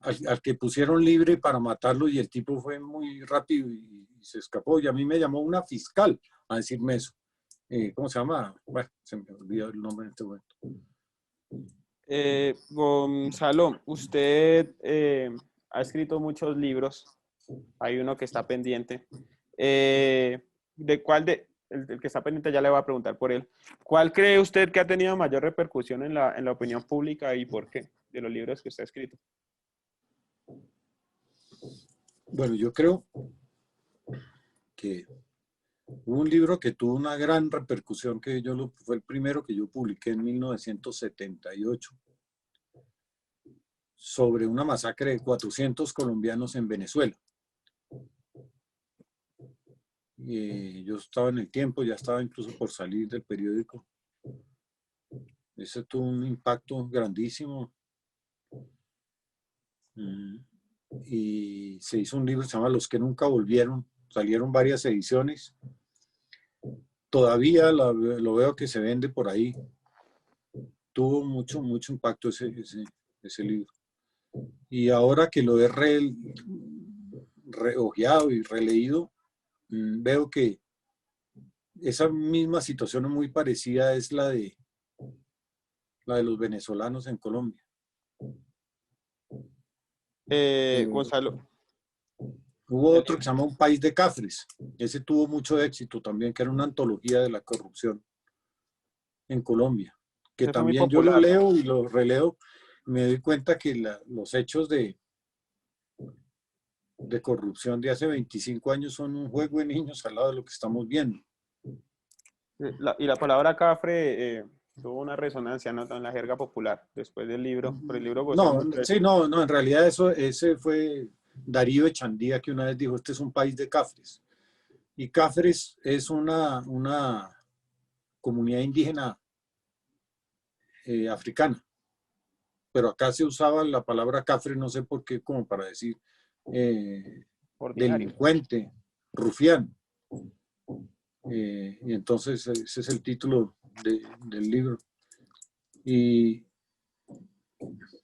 S4: al que pusieron libre para matarlo y el tipo fue muy rápido y se escapó. Y a mí me llamó una fiscal a decirme eso. ¿Cómo se llama? Bueno, se me olvidó el nombre en este momento.
S3: Gonzalo, usted ha escrito muchos libros. Hay uno que está pendiente. ¿De cuál el que está pendiente ya le voy a preguntar por él? ¿Cuál cree usted que ha tenido mayor repercusión en la opinión pública y por qué? De los libros que usted ha escrito.
S4: Bueno, yo creo que hubo un libro que tuvo una gran repercusión, que fue el primero que yo publiqué en 1978, sobre una masacre de 400 colombianos en Venezuela. Yo estaba en el tiempo, ya estaba incluso por salir del periódico. Ese tuvo un impacto grandísimo. Y se hizo un libro que se llama Los que nunca volvieron. Salieron varias ediciones. Todavía lo veo que se vende por ahí. tuvo mucho impacto ese libro. Y ahora que lo he rehojeado y releído, veo que esa misma situación muy parecida es la de los venezolanos en Colombia.
S3: Gonzalo,
S4: Hubo otro que se llama Un País de Cafres. Ese tuvo mucho éxito también, que era una antología de la corrupción en Colombia. Que
S3: ese fue muy
S4: también yo lo
S3: popular.
S4: leo y lo releo. Me doy cuenta que los hechos de corrupción de hace 25 años son un juego de niños al lado de lo que estamos viendo.
S3: Y la palabra cafre tuvo una resonancia, ¿no? En la jerga popular después del libro, pero el libro gozó
S4: No,
S3: mucho de
S4: sí,
S3: éxito.
S4: no, en realidad ese fue Darío Echandía que una vez dijo, este es un país de cafres. Y cafres es una comunidad indígena africana. Pero acá se usaba la palabra cafre, no sé por qué, como para decir
S3: Ordinario.
S4: delincuente, rufián. Y entonces ese es el título del libro. Y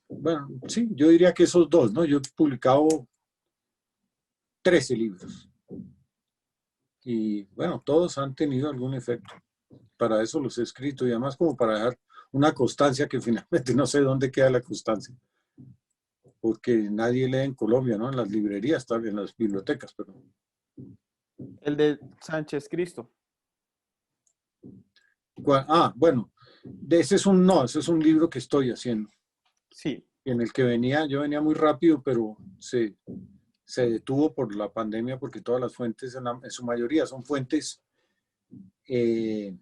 S4: bueno, sí, yo diría que esos dos, ¿no? Yo he publicado 13 libros. Y bueno, todos han tenido algún efecto. Para eso los he escrito y además como para dejar una constancia que finalmente no sé dónde queda la constancia. Porque nadie lee en Colombia, ¿no? En las librerías, tal, en las bibliotecas, pero...
S3: El de Sánchez Cristo.
S4: Bueno, ese es un libro que estoy haciendo,
S3: Sí.
S4: en el que yo venía muy rápido, pero se detuvo por la pandemia porque todas las fuentes, en su mayoría, son fuentes que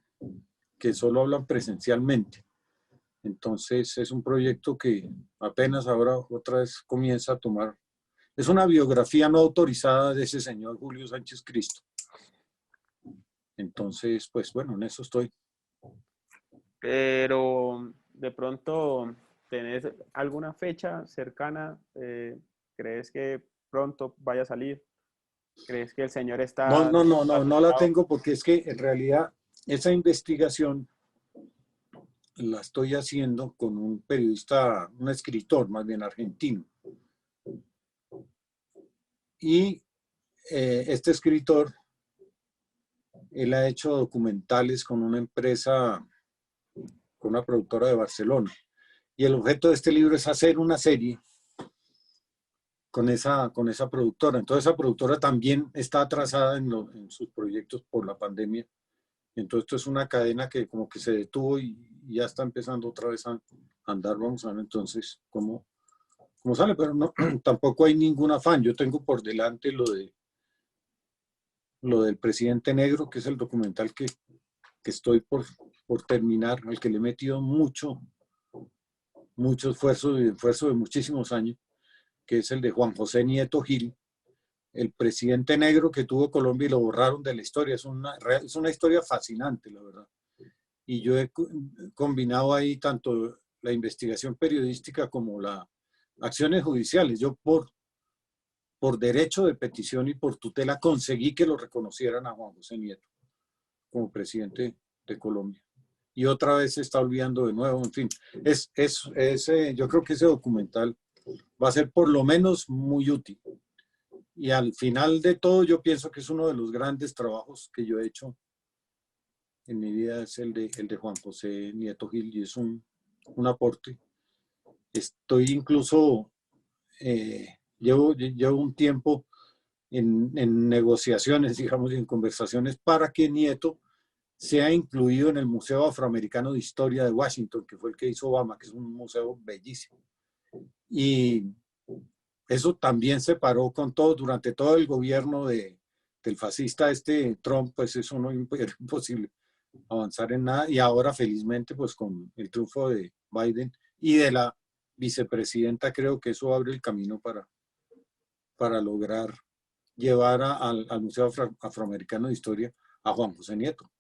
S4: solo hablan presencialmente. Entonces es un proyecto que apenas ahora otra vez comienza a tomar. Es una biografía no autorizada de ese señor Julio Sánchez Cristo. Entonces, pues bueno, en eso estoy.
S3: Pero de pronto, ¿tenés alguna fecha cercana? ¿Crees que pronto vaya a salir? ¿Crees que el señor está
S4: No la
S3: saturado?
S4: tengo porque es que en realidad esa investigación la estoy haciendo con un periodista, un escritor más bien argentino. Y este escritor, él ha hecho documentales con una empresa, con una productora de Barcelona. Y el objeto de este libro es hacer una serie con esa productora. Entonces esa productora también está atrasada en sus proyectos por la pandemia. Entonces esto es una cadena que como que se detuvo y ya está empezando otra vez a andar. Vamos a ver entonces cómo sale, pero no, tampoco hay ningún afán. Yo tengo por delante lo del presidente negro, que es el documental que estoy por terminar, al que le he metido mucho esfuerzo y esfuerzo de muchísimos años, que es el de Juan José Nieto Gil, el presidente negro que tuvo Colombia y lo borraron de la historia. Es una historia fascinante, la verdad. Y yo he combinado ahí tanto la investigación periodística como las acciones judiciales. Yo por derecho de petición y por tutela conseguí que lo reconocieran a Juan José Nieto como presidente de Colombia. Y otra vez se está olvidando de nuevo, en fin. Yo creo que ese documental va a ser por lo menos muy útil. Y al final de todo yo pienso que es uno de los grandes trabajos que yo he hecho en mi vida, es el de Juan José Nieto Gil, y es un aporte. Estoy incluso, llevo un tiempo en negociaciones, digamos, y en conversaciones para que Nieto sea incluido en el Museo Afroamericano de Historia de Washington, que fue el que hizo Obama, que es un museo bellísimo. Y eso también se paró con todo, durante todo el gobierno del fascista Trump, pues eso no era imposible avanzar en nada. Y ahora, felizmente, pues con el triunfo de Biden y de la vicepresidenta, creo que eso abre el camino para lograr llevar al Museo Afroamericano de Historia a Juan José Nieto.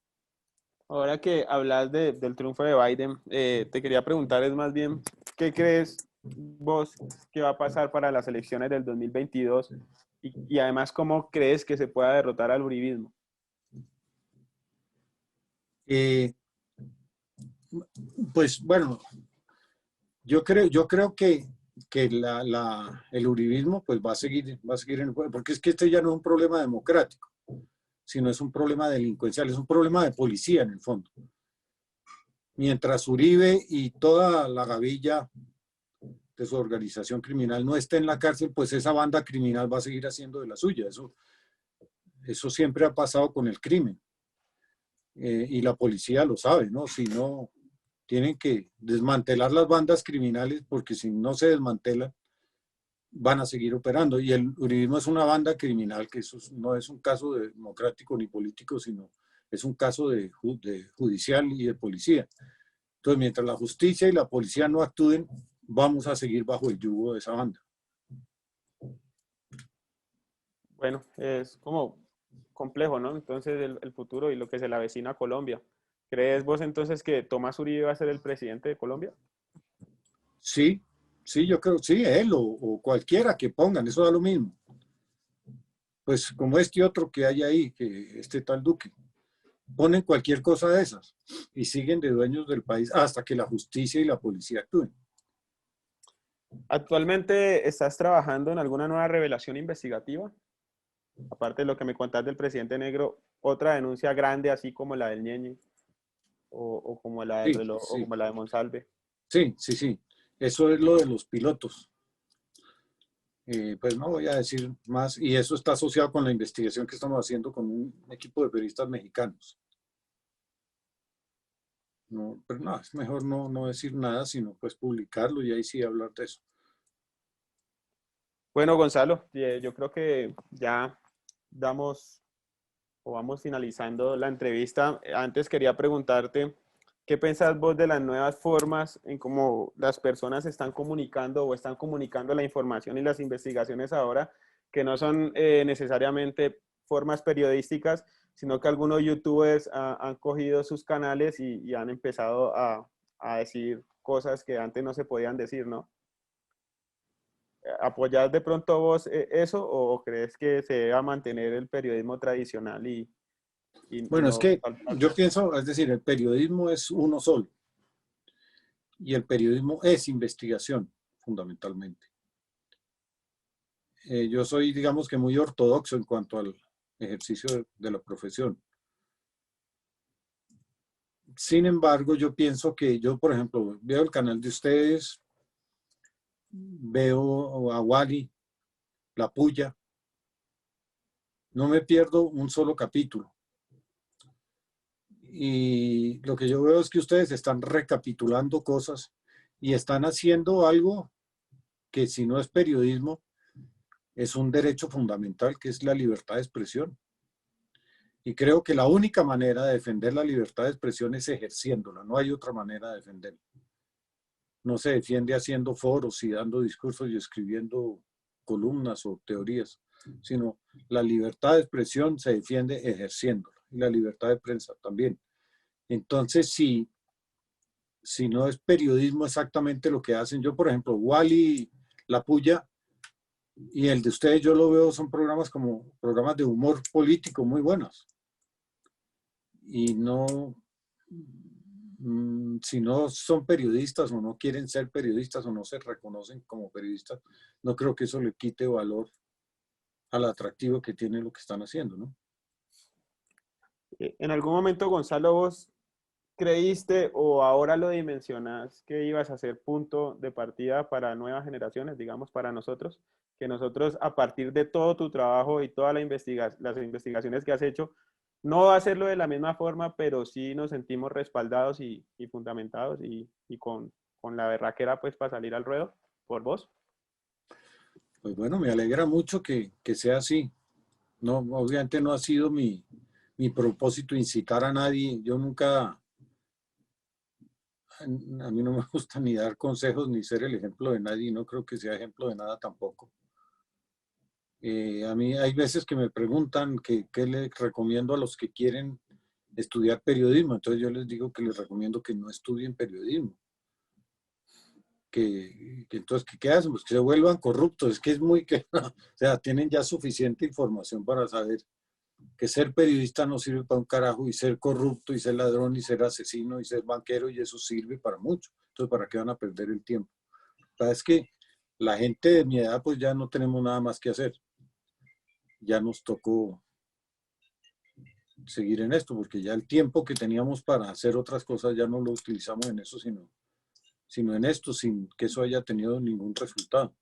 S3: Ahora que hablas del triunfo de Biden, te quería preguntar es más bien, ¿qué crees vos que va a pasar para las elecciones del 2022? Y además, ¿cómo crees que se pueda derrotar al uribismo?
S4: Pues bueno, yo creo que el uribismo pues va a seguir en el poder, porque es que este ya no es un problema democrático, sino es un problema delincuencial, es un problema de policía en el fondo. Mientras Uribe y toda la gavilla de su organización criminal no esté en la cárcel, pues esa banda criminal va a seguir haciendo de la suya. Eso siempre ha pasado con el crimen. Y la policía lo sabe, ¿no? Si no, tienen que desmantelar las bandas criminales, porque si no se desmantelan, van a seguir operando. Y el uribismo es una banda criminal, que eso no es un caso democrático ni político, sino es un caso de judicial y de policía. Entonces, mientras la justicia y la policía no actúen, vamos a seguir bajo el yugo de esa banda.
S3: Bueno, es como complejo, ¿no? Entonces el futuro y lo que se le avecina a Colombia. ¿Crees vos entonces que Tomás Uribe va a ser el presidente de Colombia?
S4: Sí, sí, yo creo, sí, él o cualquiera que pongan, eso da lo mismo. Pues como este otro que hay ahí, que este tal Duque, ponen cualquier cosa de esas y siguen de dueños del país hasta que la justicia y la policía actúen.
S3: ¿Actualmente estás trabajando en alguna nueva revelación investigativa? Aparte de lo que me contás del presidente negro, otra denuncia grande así como la del Ñeñe o como la del
S4: Sí,
S3: reloj o
S4: sí,
S3: como la de Monsalve.
S4: sí, sí, sí. Eso es lo de los pilotos. Pues no voy a decir más, y eso está asociado con la investigación que estamos haciendo con un equipo de periodistas mexicanos. No, pero no, es mejor no decir nada, sino pues publicarlo y ahí sí hablar de eso.
S3: Bueno, Gonzalo, yo creo que ya damos o vamos finalizando la entrevista. Antes quería preguntarte, ¿qué pensás vos de las nuevas formas en cómo las personas están comunicando o están comunicando la información y las investigaciones ahora, que no son necesariamente formas periodísticas, sino que algunos youtubers han cogido sus canales y han empezado a decir cosas que antes no se podían decir, ¿no? ¿Apoyás de pronto vos eso o crees que se debe mantener el periodismo tradicional y
S4: Bueno, es
S3: no
S4: que yo
S3: saltarse?
S4: pienso, es decir, el periodismo es uno solo y el periodismo es investigación, fundamentalmente. Yo soy, digamos que muy ortodoxo en cuanto al ejercicio de la profesión. Sin embargo, yo pienso que yo, por ejemplo, veo el canal de ustedes, veo a Wally, La Puya, no me pierdo un solo capítulo. Y lo que yo veo es que ustedes están recapitulando cosas y están haciendo algo que si no es periodismo, es un derecho fundamental, que es la libertad de expresión. Y creo que la única manera de defender la libertad de expresión es ejerciéndola, no hay otra manera de defenderla. No se defiende haciendo foros y dando discursos y escribiendo columnas o teorías, sino la libertad de expresión se defiende ejerciéndola y la libertad de prensa también. Entonces, si no es periodismo exactamente lo que hacen, yo por ejemplo, Wally, La Puya y el de ustedes yo lo veo, son programas como programas de humor político muy buenos. Y no, si no son periodistas o no quieren ser periodistas o no se reconocen como periodistas, no creo que eso le quite valor al atractivo que tiene lo que están haciendo, ¿no?
S3: En algún momento, Gonzalo, vos creíste o ahora lo dimensionás que ibas a ser punto de partida para nuevas generaciones, digamos, para nosotros, que nosotros a partir de todo tu trabajo y todas las investigaciones que has hecho, no va a hacerlo de la misma forma, pero sí nos sentimos respaldados y fundamentados y con la berraquera pues para salir al ruedo por vos.
S4: Pues bueno, me alegra mucho que sea así. No, obviamente no ha sido mi propósito incitar a nadie. Yo nunca, a mí no me gusta ni dar consejos ni ser el ejemplo de nadie. No creo que sea ejemplo de nada tampoco. A mí hay veces que me preguntan qué les recomiendo a los que quieren estudiar periodismo. Entonces yo les digo que les recomiendo que no estudien periodismo. Entonces, ¿qué hacen? Pues que se vuelvan corruptos. Es que es muy que, o sea, tienen ya suficiente información para saber que ser periodista no sirve para un carajo, y ser corrupto, y ser ladrón, y ser asesino, y ser banquero, y eso sirve para mucho. Entonces, ¿para qué van a perder el tiempo? La verdad es que la gente de mi edad, pues ya no tenemos nada más que hacer. Ya nos tocó seguir en esto, porque ya el tiempo que teníamos para hacer otras cosas ya no lo utilizamos en eso, sino en esto, sin que eso haya tenido ningún resultado.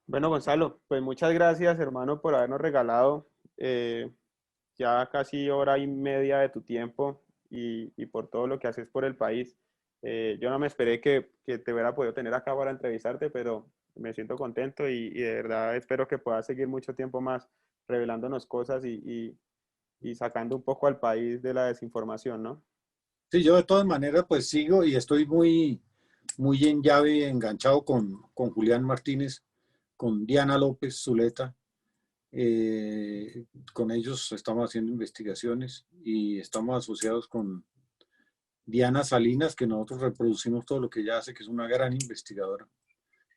S3: Bueno, Gonzalo, pues muchas gracias, hermano, por habernos regalado ya casi hora y media de tu tiempo y por todo lo que haces por el país. Yo no me esperé que te hubiera podido tener acá para entrevistarte, pero me siento contento y de verdad espero que puedas seguir mucho tiempo más revelándonos cosas y sacando un poco al país de la desinformación, ¿no?
S4: Sí, yo de todas maneras pues sigo y estoy muy, muy en llave, enganchado con Julián Martínez, con Diana López Zuleta. Con ellos estamos haciendo investigaciones y estamos asociados con Diana Salinas, que nosotros reproducimos todo lo que ella hace, que es una gran investigadora.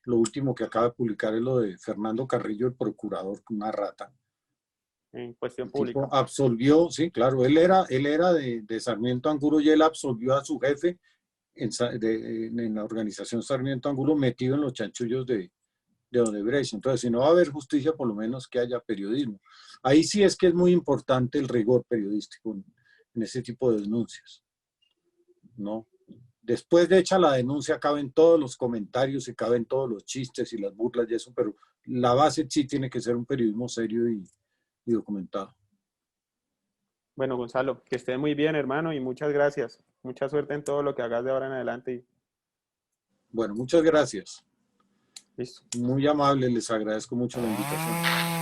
S4: Lo último que acaba de publicar es lo de Fernando Carrillo, el procurador, una rata.
S3: En cuestión
S4: El tipo
S3: pública.
S4: absolvió, sí, claro, él era de Sarmiento Angulo, y él absolvió a su jefe en la organización Sarmiento Angulo, metido en los chanchullos de Odebrecht. Entonces, si no va a haber justicia, por lo menos que haya periodismo. Ahí sí es que es muy importante el rigor periodístico en ese tipo de denuncias, ¿no? Después de hecha la denuncia, caben todos los comentarios y caben todos los chistes y las burlas y eso, pero la base sí tiene que ser un periodismo serio y documentado.
S3: Bueno, Gonzalo, que esté muy bien, hermano, y muchas gracias. Mucha suerte en todo lo que hagas de ahora en adelante.
S4: Bueno, muchas gracias.
S3: Listo.
S4: Muy amable, les agradezco mucho la invitación.